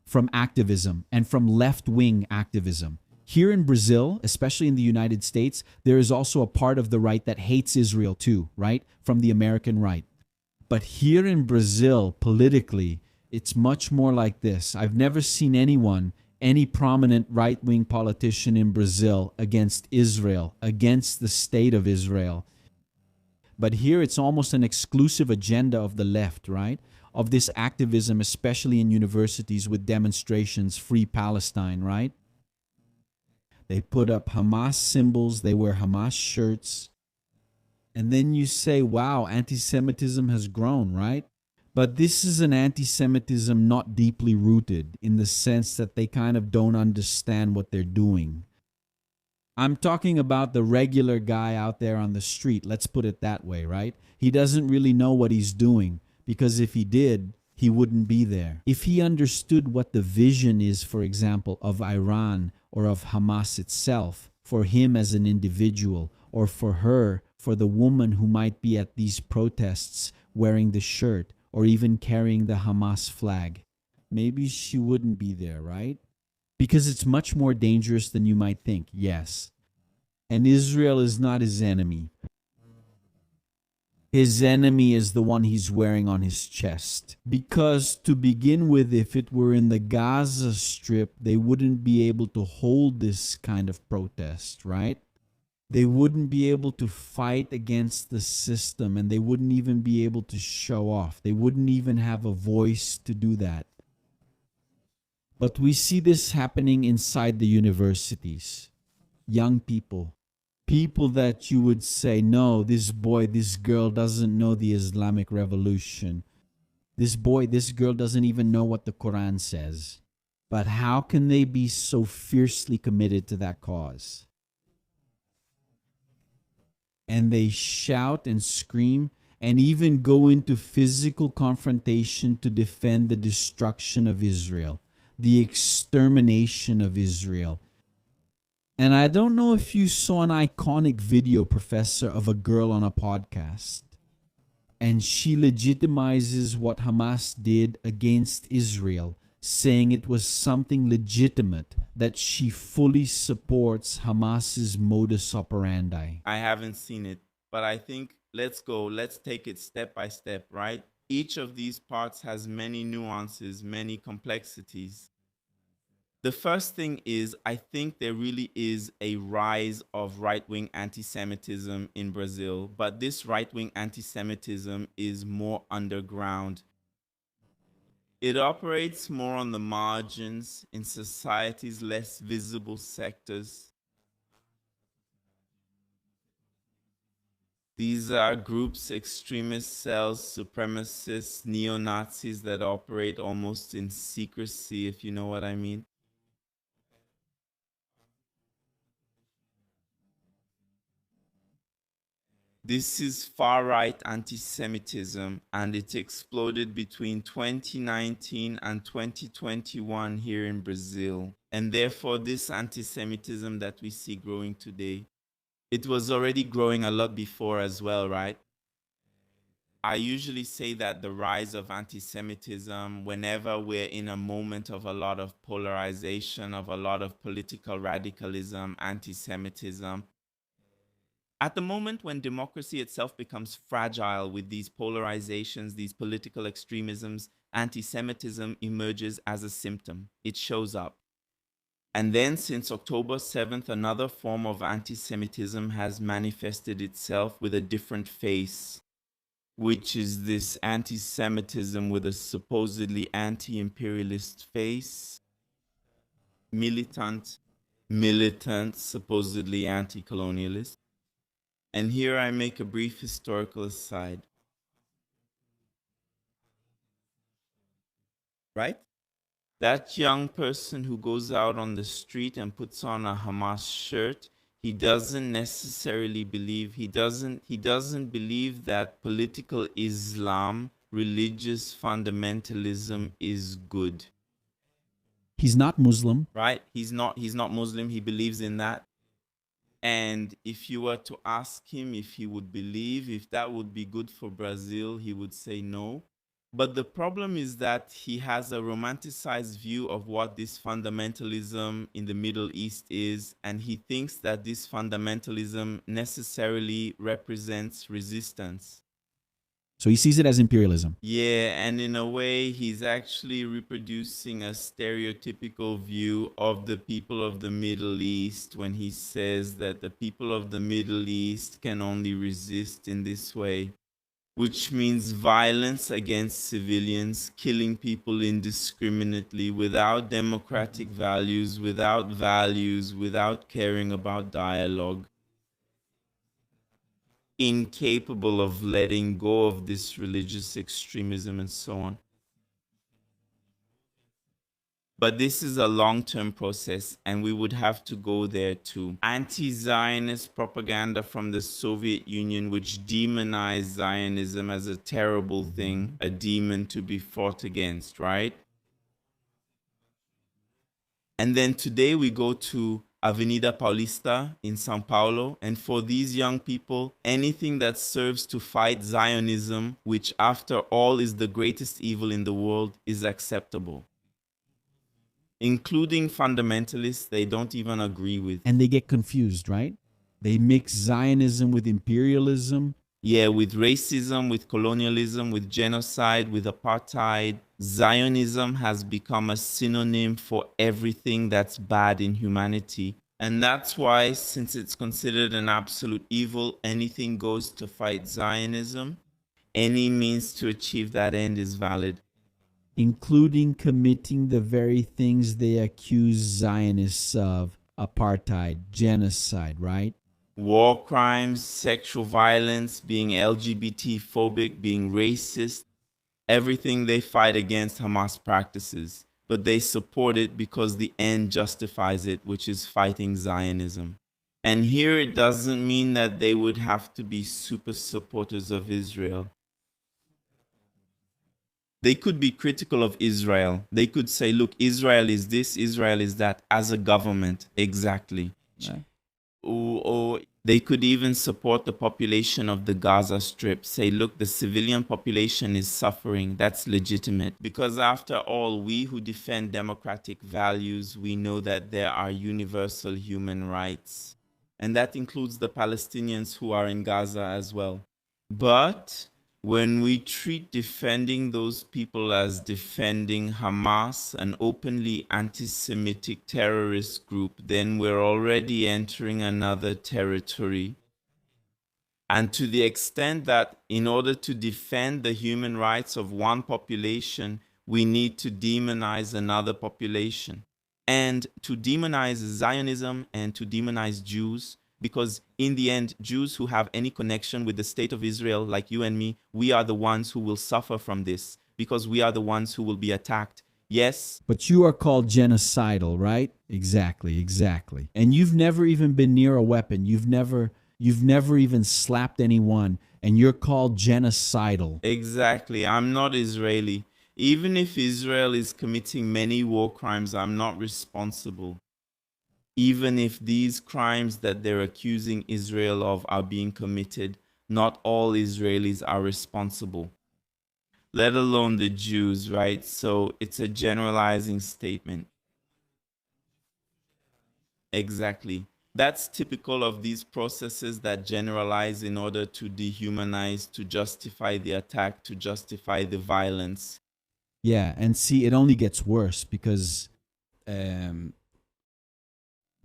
From activism and from left-wing activism. Here in Brazil, especially in the United States, there is also a part of the right that hates Israel too, right? From the American right. But here in Brazil, politically, it's much more like this. I've never seen any prominent right-wing politician in Brazil against Israel, against the state of Israel. But here it's almost an exclusive agenda of the left, right? Of this activism, especially in universities with demonstrations, Free Palestine, right? They put up Hamas symbols, they wear Hamas shirts. And then you say, wow, anti-Semitism has grown, right? But this is an anti-Semitism not deeply rooted in the sense that they kind of don't understand what they're doing. I'm talking about the regular guy out there on the street. Let's put it that way, right? He doesn't really know what he's doing because if he did, he wouldn't be there. If he understood what the vision is, for example, of Iran or of Hamas itself, for him as an individual, or for her, for the woman who might be at these protests wearing the shirt or even carrying the Hamas flag, maybe she wouldn't be there, right? Because it's much more dangerous than you might think, yes. And Israel is not his enemy. His enemy is the one he's wearing on his chest. Because to begin with, if it were in the Gaza Strip, they wouldn't be able to hold this kind of protest, right? They wouldn't be able to fight against the system, and they wouldn't even be able to show off. They wouldn't even have a voice to do that. But we see this happening inside the universities. Young people. People that you would say, no, this boy, this girl doesn't know the Islamic Revolution. This boy, this girl doesn't even know what the Quran says. But how can they be so fiercely committed to that cause? And they shout and scream and even go into physical confrontation to defend the destruction of Israel, the extermination of Israel. And I don't know if you saw an iconic video, Professor, of a girl on a podcast. And she legitimizes what Hamas did against Israel, saying it was something legitimate, that she fully supports Hamas's modus operandi. I haven't seen it, but I think let's take it step by step, right? Each of these parts has many nuances, many complexities. The first thing is, I think there really is a rise of right-wing anti-Semitism in Brazil, but this right-wing anti-Semitism is more underground. It operates more on the margins in society's less visible sectors. These are groups, extremist cells, supremacists, neo-Nazis that operate almost in secrecy, if you know what I mean. This is far-right anti-Semitism, and it exploded between 2019 and 2021 here in Brazil. And therefore, this anti-Semitism that we see growing today, it was already growing a lot before as well, right? I usually say that the rise of anti-Semitism, whenever we're in a moment of a lot of polarization, of a lot of political radicalism, anti-Semitism, at the moment when democracy itself becomes fragile with these polarizations, these political extremisms, anti-Semitism emerges as a symptom. It shows up. And then since October 7th, another form of anti-Semitism has manifested itself with a different face. which is this anti-Semitism with a supposedly anti-imperialist face, militant, supposedly anti-colonialist. And here I make a brief historical aside. Right? That young person who goes out on the street and puts on a Hamas shirt, he doesn't necessarily believe, he doesn't believe that political Islam, religious fundamentalism is good. He's not Muslim. Right? He's not Muslim, he believes in that. And if you were to ask him if he would believe if that would be good for Brazil, he would say no. But the problem is that he has a romanticized view of what this fundamentalism in the Middle East is, and he thinks that this fundamentalism necessarily represents resistance. So he sees it as imperialism. Yeah, and in a way, he's actually reproducing a stereotypical view of the people of the Middle East when he says that the people of the Middle East can only resist in this way, which means violence against civilians, killing people indiscriminately without democratic values, without caring about dialogue, incapable of letting go of this religious extremism and so on. But this is a long-term process, and we would have to go there too. Anti-Zionist propaganda from the Soviet Union, which demonized Zionism as a terrible thing, a demon to be fought against, right? And then today we go to Avenida Paulista in Sao Paulo, and for these young people, anything that serves to fight Zionism, which after all is the greatest evil in the world, is acceptable. Including fundamentalists they don't even agree with. And they get confused, right? They mix Zionism with imperialism. Yeah, with racism, with colonialism, with genocide, with apartheid. Zionism has become a synonym for everything that's bad in humanity. And that's why, since it's considered an absolute evil, anything goes to fight Zionism. Any means to achieve that end is valid. Including committing the very things they accuse Zionists of: apartheid, genocide, right? War crimes, sexual violence, being LGBT phobic, being racist, everything they fight against Hamas practices, but they support it because the end justifies it, which is fighting Zionism. And here it doesn't mean that they would have to be super supporters of Israel. They could be critical of Israel. They could say, look, Israel is this, Israel is that, as a government. Exactly. Right. Or they could even support the population of the Gaza Strip. Say, look, the civilian population is suffering. That's legitimate. Because after all, we who defend democratic values, we know that there are universal human rights. And that includes the Palestinians who are in Gaza as well. But when we treat defending those people as defending Hamas, an openly anti-Semitic terrorist group, then we're already entering another territory. And to the extent that in order to defend the human rights of one population, we need to demonize another population. And to demonize Zionism and to demonize Jews, because in the end, Jews who have any connection with the state of Israel, like you and me, we are the ones who will suffer from this, because we are the ones who will be attacked. Yes. But you are called genocidal, right? Exactly. And you've never even been near a weapon. You've never even slapped anyone, and you're called genocidal. Exactly. I'm not Israeli. Even if Israel is committing many war crimes, I'm not responsible. Even if these crimes that they're accusing Israel of are being committed, not all Israelis are responsible, let alone the Jews, right? So it's a generalizing statement. Exactly. That's typical of these processes that generalize in order to dehumanize, to justify the attack, to justify the violence. Yeah, and see, it only gets worse because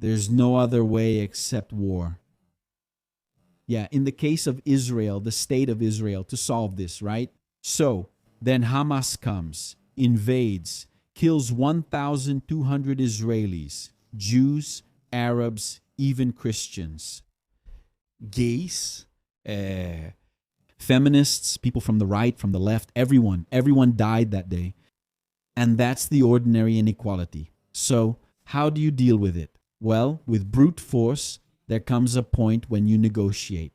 there's no other way except war. Yeah, in the case of Israel, the state of Israel, to solve this, right? So then Hamas comes, invades, kills 1,200 Israelis, Jews, Arabs, even Christians, gays, feminists, people from the right, from the left, everyone died that day. And that's the ordinary inequality. So how do you deal with it? Well, with brute force, there comes a point when you negotiate.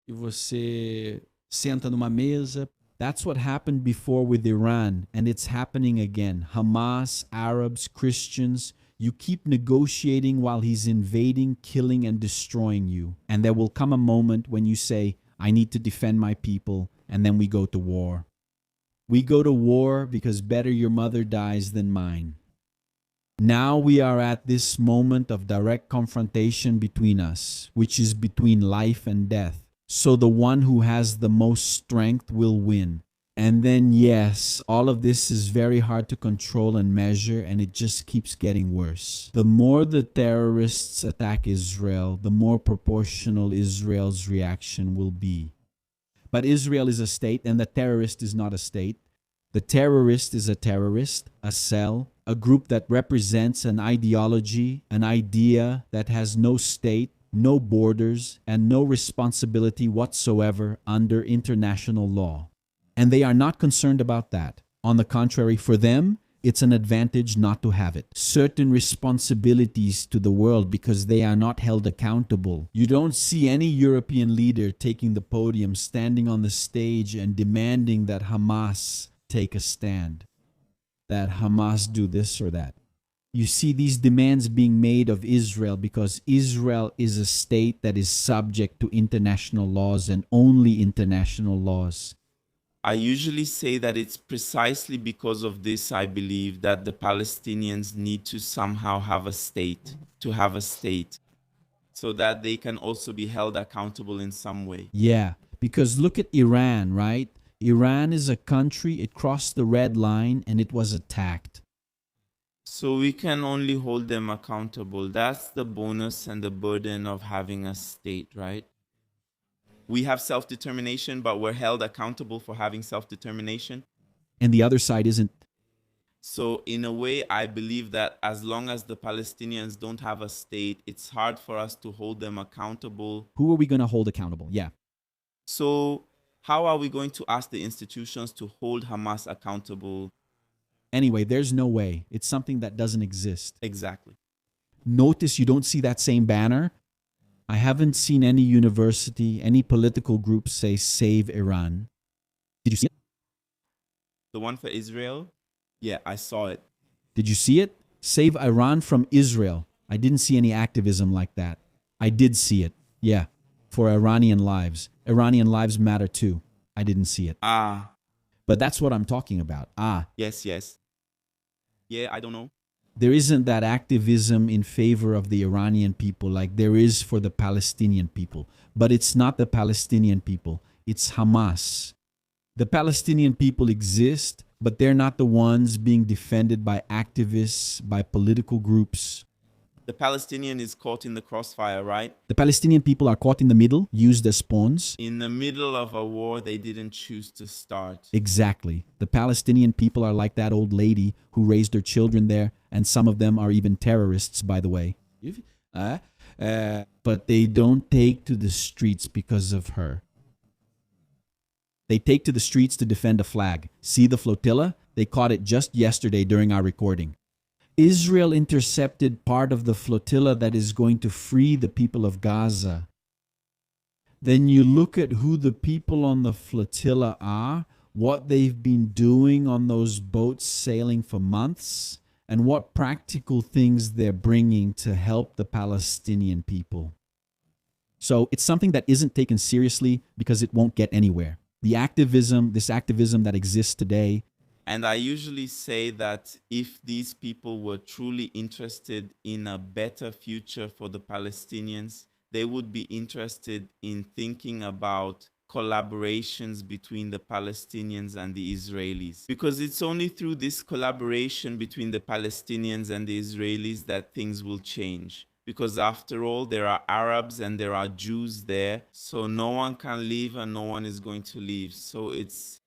E você senta numa mesa. That's what happened before with Iran, and it's happening again. Hamas, Arabs, Christians, you keep negotiating while he's invading, killing, and destroying you. And there will come a moment when you say, I need to defend my people, and then we go to war. We go to war because better your mother dies than mine. Now we are at this moment of direct confrontation between us, which is between life and death. So the one who has the most strength will win. And then, yes, all of this is very hard to control and measure, and it just keeps getting worse. The more the terrorists attack Israel, the more proportional Israel's reaction will be. But Israel is a state, and the terrorist is not a state. The terrorist is a terrorist, a cell, a group that represents an ideology, an idea that has no state, no borders, and no responsibility whatsoever under international law. And they are not concerned about that. On the contrary, for them, it's an advantage not to have it. Certain responsibilities to the world because they are not held accountable. You don't see any European leader taking the podium, standing on the stage and demanding that Hamas take a stand, that Hamas do this or that. You see these demands being made of Israel because Israel is a state that is subject to international laws and only international laws. I usually say that it's precisely because of this, I believe, that the Palestinians need to somehow have a state, so that they can also be held accountable in some way. Yeah, because look at Iran, right? Iran is a country, it crossed the red line and it was attacked. So we can only hold them accountable. That's the bonus and the burden of having a state, right? We have self-determination, but we're held accountable for having self-determination. And the other side isn't. So in a way, I believe that as long as the Palestinians don't have a state, it's hard for us to hold them accountable. Who are we going to hold accountable? Yeah. So how are we going to ask the institutions to hold Hamas accountable? Anyway, there's no way. It's something that doesn't exist. Exactly. Notice you don't see that same banner. I haven't seen any university, any political group say save Iran. Did you see it? The one for Israel? Yeah, I saw it. Did you see it? Save Iran from Israel. I didn't see any activism like that. I did see it. Yeah. For Iranian lives. Iranian lives matter too. I didn't see it. But that's what I'm talking about. Yes. Yeah, I don't know. There isn't that activism in favor of the Iranian people like there is for the Palestinian people. But it's not the Palestinian people. It's Hamas. The Palestinian people exist, but they're not the ones being defended by activists, by political groups. The Palestinian is caught in the crossfire, right? The Palestinian people are caught in the middle, used as pawns. In the middle of a war they didn't choose to start. Exactly. The Palestinian people are like that old lady who raised her children there, and some of them are even terrorists, by the way. But they don't take to the streets because of her. They take to the streets to defend a flag. See the flotilla? They caught it just yesterday during our recording. Israel intercepted part of the flotilla that is going to free the people of Gaza. Then you look at who the people on the flotilla are, what they've been doing on those boats sailing for months, and what practical things they're bringing to help the Palestinian people. So it's something that isn't taken seriously because it won't get anywhere. This activism that exists today. And I usually say that if these people were truly interested in a better future for the Palestinians, they would be interested in thinking about collaborations between the Palestinians and the Israelis. Because it's only through this collaboration between the Palestinians and the Israelis that things will change. because after all, there are Arabs and there are Jews there. So no one can leave and no one is going to leave. So it's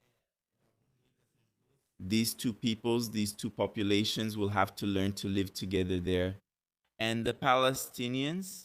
these two peoples, these two populations will have to learn to live together there. And the Palestinians,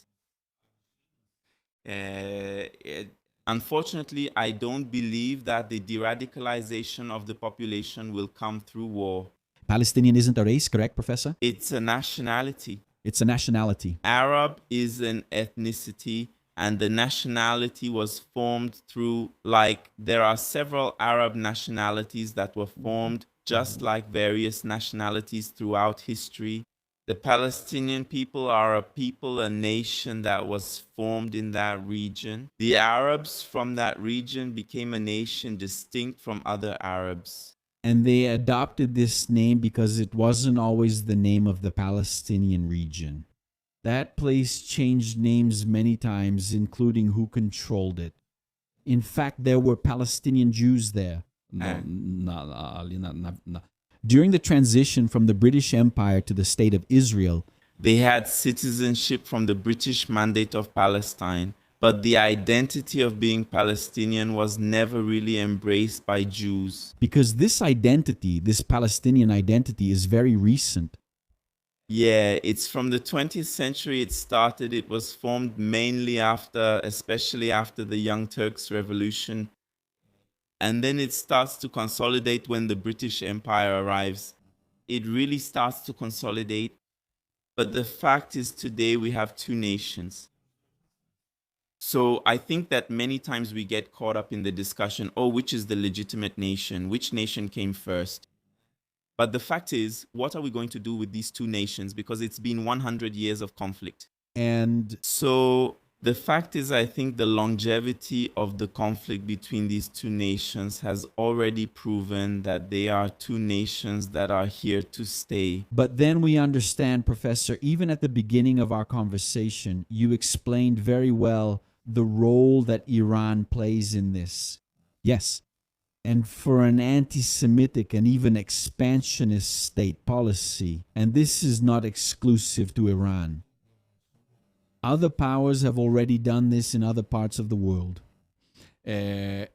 unfortunately, I don't believe that the de-radicalization of the population will come through war. Palestinian isn't a race, correct, Professor? It's a nationality. It's a nationality. Arab is an ethnicity, and the nationality was formed through, like, there are several Arab nationalities that were formed just like various nationalities throughout history. The Palestinian people are a people, a nation that was formed in that region. The Arabs from that region became a nation distinct from other Arabs. And they adopted this name because it wasn't always the name of the Palestinian region. That place changed names many times, including who controlled it. In fact, there were Palestinian Jews there. During the transition from the British Empire to the State of Israel, they had citizenship from the British Mandate of Palestine, but the identity of being Palestinian was never really embraced by Jews. Because this identity, this Palestinian identity, is very recent. Yeah, it's from the 20th century it started. It was formed mainly especially after the Young Turks Revolution. And then it starts to consolidate when the British Empire arrives. It really starts to consolidate. But the fact is, today we have two nations. So I think that many times we get caught up in the discussion, which is the legitimate nation? Which nation came first? But the fact is, what are we going to do with these two nations? Because it's been 100 years of conflict. And so the fact is, I think the longevity of the conflict between these two nations has already proven that they are two nations that are here to stay. But then we understand, Professor, even at the beginning of our conversation, you explained very well the role that Iran plays in this. Yes. And for an anti-Semitic and even expansionist state policy, and this is not exclusive to Iran. Other powers have already done this in other parts of the world. For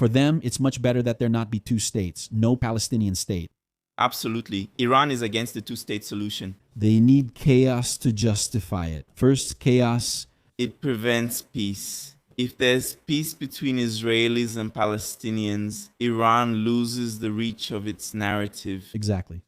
them, it's much better that there not be two states, no Palestinian state. Absolutely. Iran is against the two-state solution. They need chaos to justify it. First, chaos. It prevents peace. If there's peace between Israelis and Palestinians, Iran loses the reach of its narrative. Exactly.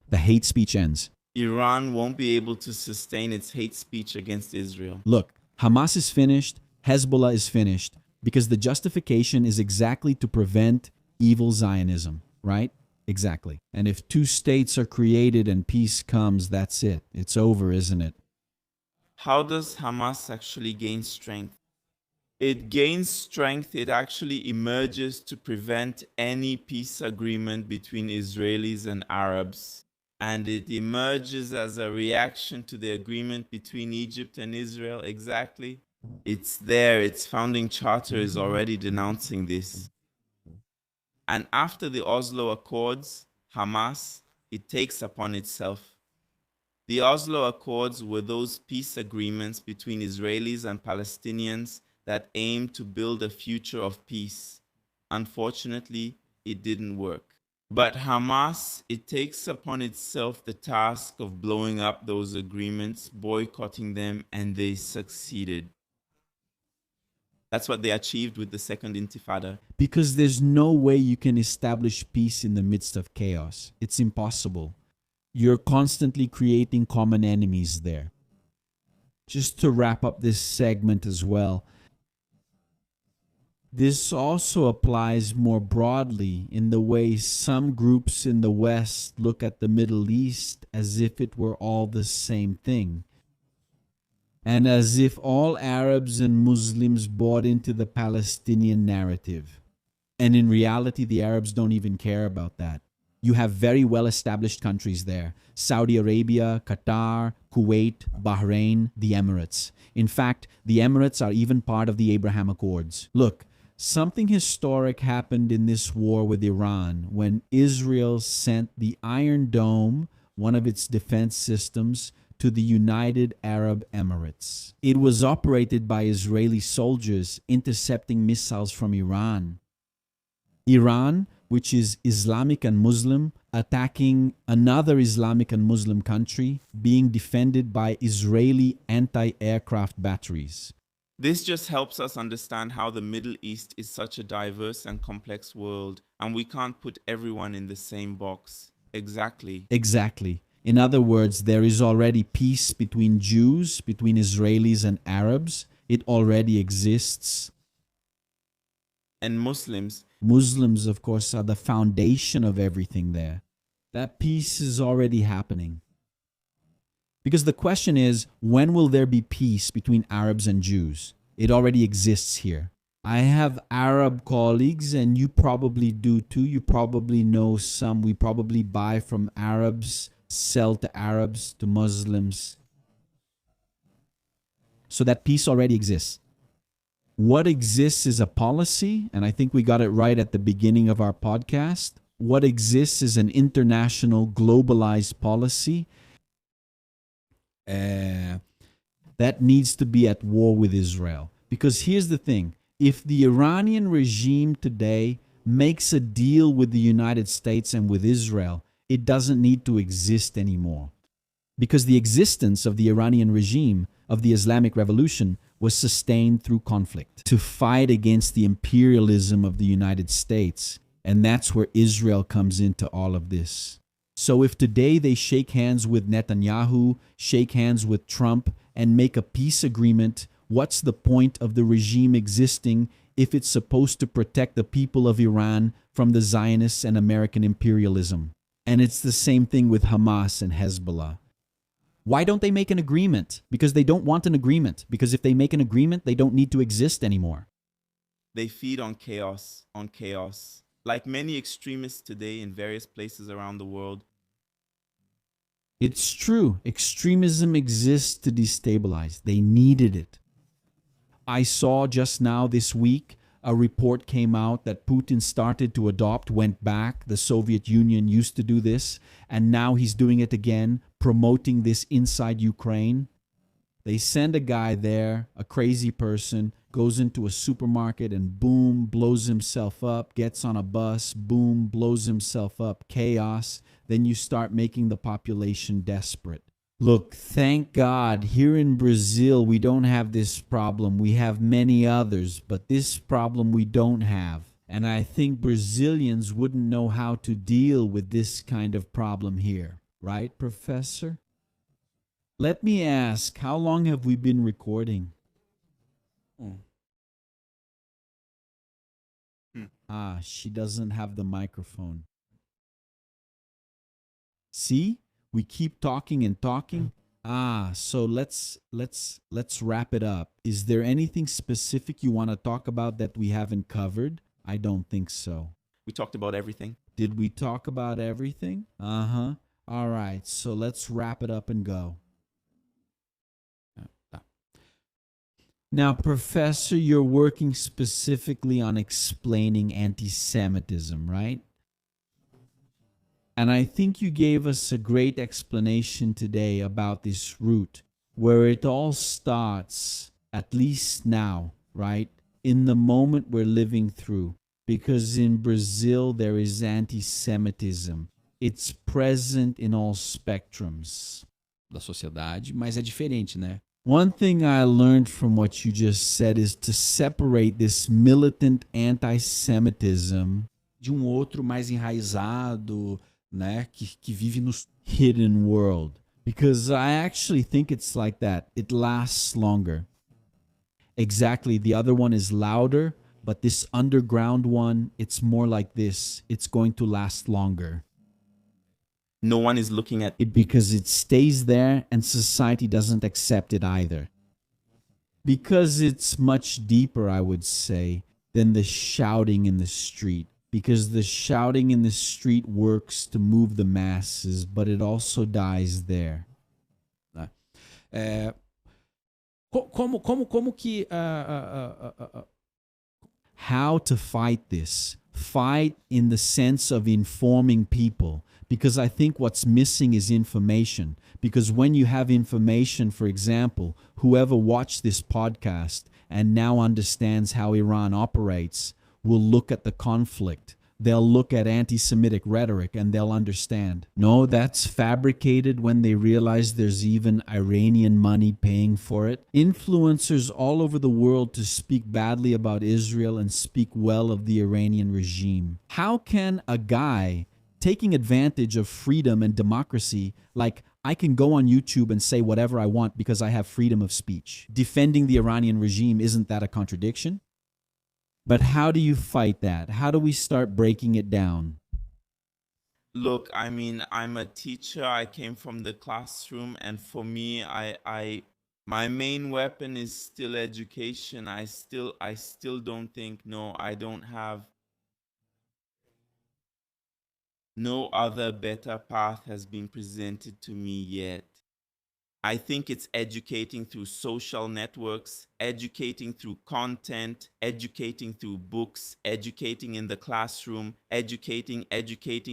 The hate speech ends. Iran won't be able to sustain its hate speech against Israel. Look, Hamas is finished, Hezbollah is finished, because the justification is exactly to prevent evil Zionism, right? Exactly. And if two states are created and peace comes, that's it. It's over, isn't it? How does Hamas actually gain strength? It gains strength, it actually emerges to prevent any peace agreement between Israelis and Arabs. And it emerges as a reaction to the agreement between Egypt and Israel. Exactly. It's there. Its founding charter is already denouncing this. And after the Oslo Accords, Hamas, it takes upon itself. The Oslo Accords were those peace agreements between Israelis and Palestinians that aimed to build a future of peace. Unfortunately, it didn't work. But Hamas, it takes upon itself the task of blowing up those agreements, boycotting them, and they succeeded. That's what they achieved with the Second Intifada. Because there's no way you can establish peace in the midst of chaos. It's impossible. You're constantly creating common enemies there. Just to wrap up this segment as well, this also applies more broadly in the way some groups in the West look at the Middle East as if it were all the same thing. And as if all Arabs and Muslims bought into the Palestinian narrative. And in reality, the Arabs don't even care about that. You have very well-established countries there. Saudi Arabia, Qatar, Kuwait, Bahrain, the Emirates. In fact, the Emirates are even part of the Abraham Accords. Look, something historic happened in this war with Iran when Israel sent the Iron Dome, one of its defense systems, to the United Arab Emirates. It was operated by Israeli soldiers intercepting missiles from Iran. Iran, which is Islamic and Muslim, attacking another Islamic and Muslim country, being defended by Israeli anti-aircraft batteries. This just helps us understand how the Middle East is such a diverse and complex world, and we can't put everyone in the same box. Exactly. Exactly. In other words, there is already peace between Jews, between Israelis and Arabs. It already exists. And Muslims. Muslims, of course, are the foundation of everything there. That peace is already happening. Because the question is, when will there be peace between Arabs and Jews? It already exists here. I have Arab colleagues, and you probably do too. You probably know some. We probably buy from Arabs, sell to Arabs, to Muslims. So that peace already exists. What exists is a policy, and I think we got it right at the beginning of our podcast. What exists is an international globalized policy that needs to be at war with Israel. Because here's the thing. If the Iranian regime today makes a deal with the United States and with Israel, it doesn't need to exist anymore. Because the existence of the Iranian regime, of the Islamic Revolution, was sustained through conflict to fight against the imperialism of the United States. And that's where Israel comes into all of this. So if today they shake hands with Netanyahu, shake hands with Trump, and make a peace agreement, what's the point of the regime existing if it's supposed to protect the people of Iran from the Zionists and American imperialism? And it's the same thing with Hamas and Hezbollah. Why don't they make an agreement? Because they don't want an agreement. Because if they make an agreement, they don't need to exist anymore. They feed on chaos, on chaos. Like many extremists today in various places around the world. It's true. Extremism exists to destabilize. They needed it. I saw just now this week a report came out that Putin started to adopt, went back. The Soviet Union used to do this, and now he's doing it again, promoting this inside Ukraine. They send a guy there, a crazy person, goes into a supermarket and boom, blows himself up, gets on a bus, boom, blows himself up, chaos. Then you start making the population desperate. Look, thank God, here in Brazil, we don't have this problem. We have many others, but this problem we don't have. And I think Brazilians wouldn't know how to deal with this kind of problem here. Right, Professor? Let me ask, how long have we been recording? She doesn't have the microphone. See? We keep talking and talking. So let's wrap it up. Is there anything specific you want to talk about that we haven't covered? I don't think so. We talked about everything. Did we talk about everything? All right. So let's wrap it up and go. Now, Professor, you're working specifically on explaining anti-Semitism, right? And I think you gave us a great explanation today about this root, where it all starts, at least now, right? In the moment we're living through. Because in Brazil, there is anti-Semitism. It's present in all spectrums da sociedade, mas é diferente, né? One thing I learned from what you just said is to separate this militant anti-Semitism de outro mais enraizado, né, que vive no hidden world. Because I actually think it's like that. It lasts longer. Exactly. The other one is louder, but this underground one, it's more like this. It's going to last longer. No one is looking at it because it stays there and society doesn't accept it either. Because it's much deeper, I would say, than the shouting in the street. Because the shouting in the street works to move the masses, but it also dies there. How to fight this? fight in the sense of informing people, because I think what's missing is information. Because when you have information, for example, whoever watched this podcast and now understands how Iran operates will look at the conflict. They'll look at anti-Semitic rhetoric and they'll understand. No, that's fabricated when they realize there's even Iranian money paying for it. Influencers all over the world to speak badly about Israel and speak well of the Iranian regime. How can a guy taking advantage of freedom and democracy, like I can go on YouTube and say whatever I want because I have freedom of speech, defending the Iranian regime, isn't that a contradiction? But how do you fight that? How do we start breaking it down? Look, I mean, I'm a teacher. I came from the classroom, and for me, my main weapon is still education. I still don't think, no, I don't have no other better path has been presented to me yet. I think it's educating through social networks, educating through content, educating through books, educating in the classroom, educating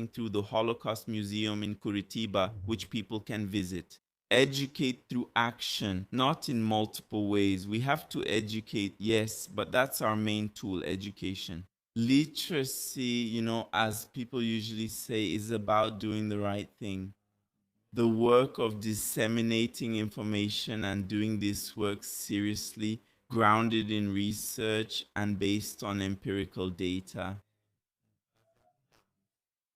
through the Holocaust Museum in Curitiba, which people can visit. Educate through action, not in multiple ways. We have to educate, yes, but that's our main tool, education. Literacy, as people usually say, is about doing the right thing. The work of disseminating information and doing this work seriously, grounded in research and based on empirical data.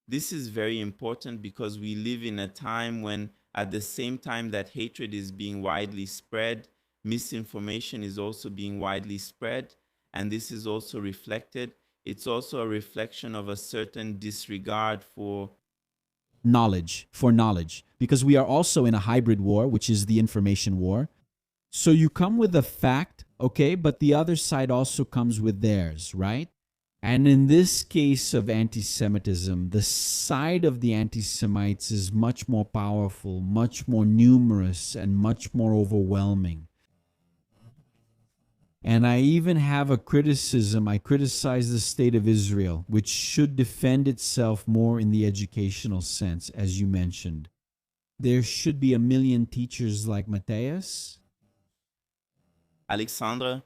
This is very important because we live in a time when, at the same time that hatred is being widely spread, misinformation is also being widely spread, and this is also reflected. It's also a reflection of a certain disregard for knowledge, because we are also in a hybrid war, which is the information war. So you come with a fact, okay, but the other side also comes with theirs, right? And in this case of anti-Semitism, the side of the anti-Semites is much more powerful, much more numerous, and much more overwhelming. And I even have a criticism. I criticize the state of Israel, which should defend itself more in the educational sense, as you mentioned. There should be 1 million teachers like Matthias. Alexandra,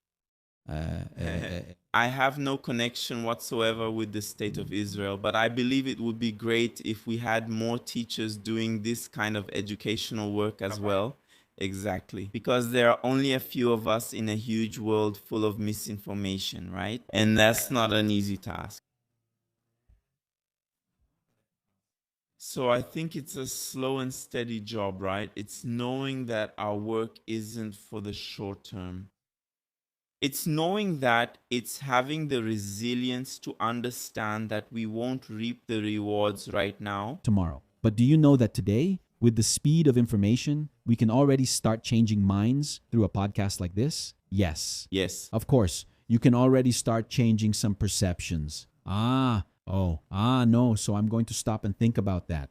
I have no connection whatsoever with the state of Israel, but I believe it would be great if we had more teachers doing this kind of educational work as well. Exactly. Because there are only a few of us in a huge world full of misinformation, right? And that's not an easy task. So I think it's a slow and steady job, right? It's knowing that our work isn't for the short term. It's knowing that it's having the resilience to understand that we won't reap the rewards right now. Tomorrow. But do you know that today, with the speed of information, we can already start changing minds through a podcast like this? Yes. Yes. Of course, you can already start changing some perceptions. No, so I'm going to stop and think about that.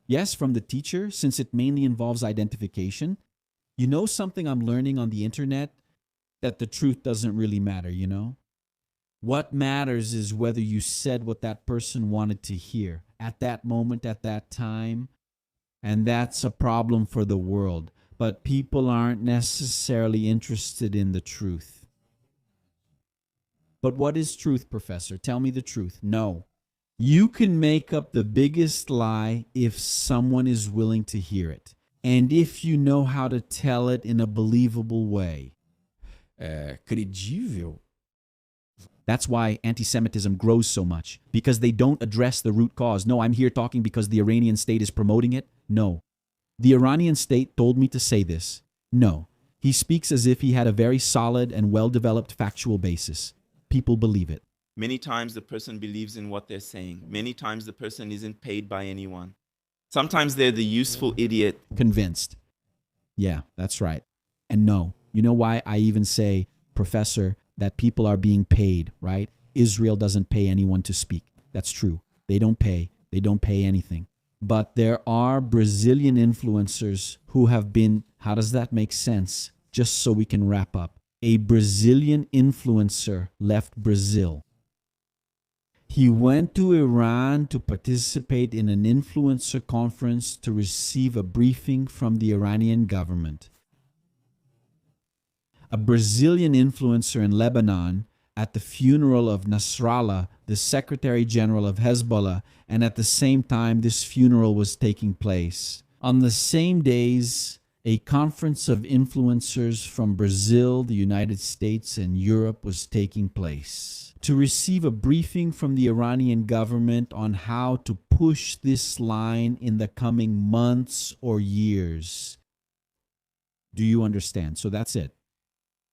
Yes, from the teacher, since it mainly involves identification. You know something I'm learning on the internet? That the truth doesn't really matter, you know? What matters is whether you said what that person wanted to hear at that moment, at that time. And that's a problem for the world. But people aren't necessarily interested in the truth. But what is truth, Professor? Tell me the truth. No. You can make up the biggest lie if someone is willing to hear it. And if you know how to tell it in a believable way. Credível. That's why anti-Semitism grows so much, because they don't address the root cause. No, I'm here talking because the Iranian state is promoting it. No. The Iranian state told me to say this. No. He speaks as if he had a very solid and well-developed factual basis. People believe it. Many times the person believes in what they're saying. Many times the person isn't paid by anyone. Sometimes they're the useful idiot. Convinced. Yeah, that's right. And no. You know why I even say, Professor, that people are being paid, right? Israel doesn't pay anyone to speak. That's true. They don't pay. They don't pay anything. But there are Brazilian influencers who have been, how does that make sense? Just so we can wrap up. A Brazilian influencer left Brazil. He went to Iran to participate in an influencer conference to receive a briefing from the Iranian government. A Brazilian influencer in Lebanon at the funeral of Nasrallah, the Secretary General of Hezbollah, and at the same time this funeral was taking place. On the same days, a conference of influencers from Brazil, the United States, and Europe was taking place to receive a briefing from the Iranian government on how to push this line in the coming months or years. Do you understand? So that's it.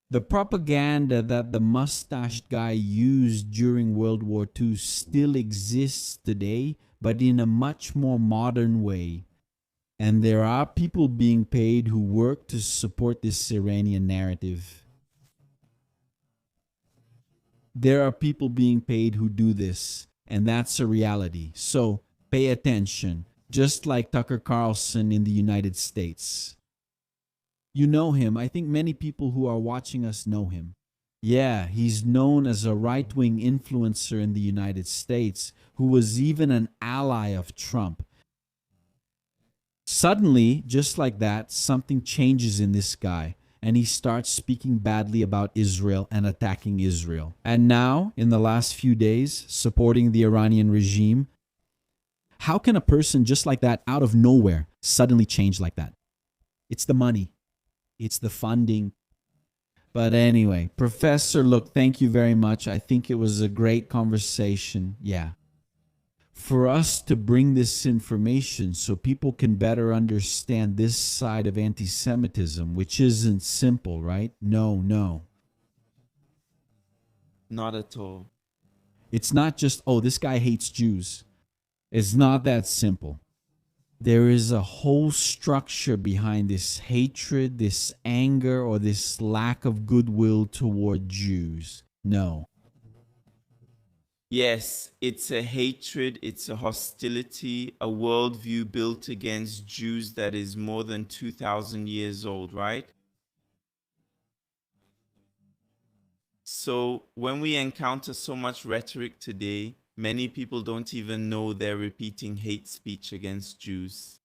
The propaganda that the mustached guy used during World War II still exists today, but in a much more modern way. And there are people being paid who work to support this Iranian narrative. There are people being paid who do this, and that's a reality. So pay attention, just like Tucker Carlson in the United States. You know him. I think many people who are watching us know him. Yeah, he's known as a right-wing influencer in the United States who was even an ally of Trump. Suddenly, just like that, something changes in this guy, and he starts speaking badly about Israel and attacking Israel. And now, in the last few days, supporting the Iranian regime. How can a person just like that, out of nowhere, suddenly change like that? It's the money. It's the funding. But anyway, Professor, look, thank you very much. I think it was a great conversation. Yeah. For us to bring this information so people can better understand this side of anti-Semitism, which isn't simple, right? No. Not at all. It's not just, oh, this guy hates Jews. It's not that simple. There is a whole structure behind this hatred, this anger, or this lack of goodwill toward Jews. No. Yes, it's a hatred, it's a hostility, a worldview built against Jews that is more than 2,000 years old, right? So when we encounter so much rhetoric today, many people don't even know they're repeating hate speech against Jews.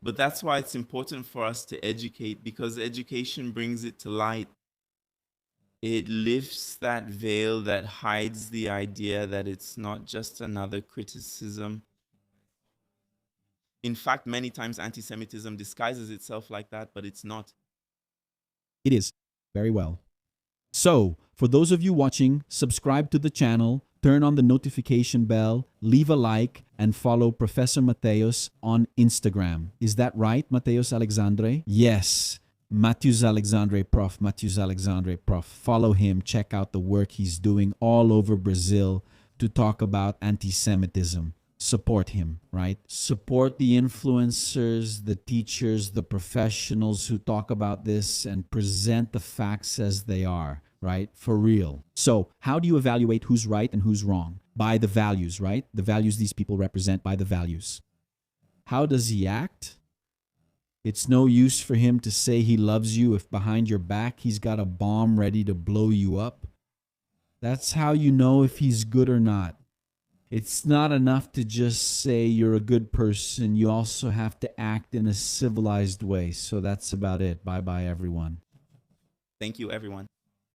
But that's why it's important for us to educate, because education brings it to light. It lifts that veil that hides the idea that it's not just another criticism. In fact, many times anti-Semitism disguises itself like that, but it's not. It is. Very well. So, for those of you watching, subscribe to the channel, turn on the notification bell, leave a like, and follow Professor Mateos on Instagram. Is that right, Mateos Alexandre? Yes. Matthews Alexandre Prof. Matthews Alexandre Prof. Follow him. Check out the work he's doing all over Brazil to talk about anti-Semitism. Support him, right? Support the influencers, the teachers, the professionals who talk about this and present the facts as they are, right? For real. So how do you evaluate who's right and who's wrong? By the values, right? The values these people represent, by the values. How does he act? It's no use for him to say he loves you if behind your back he's got a bomb ready to blow you up. That's how you know if he's good or not. It's not enough to just say you're a good person. You also have to act in a civilized way. So that's about it. Bye-bye, everyone. Thank you, everyone.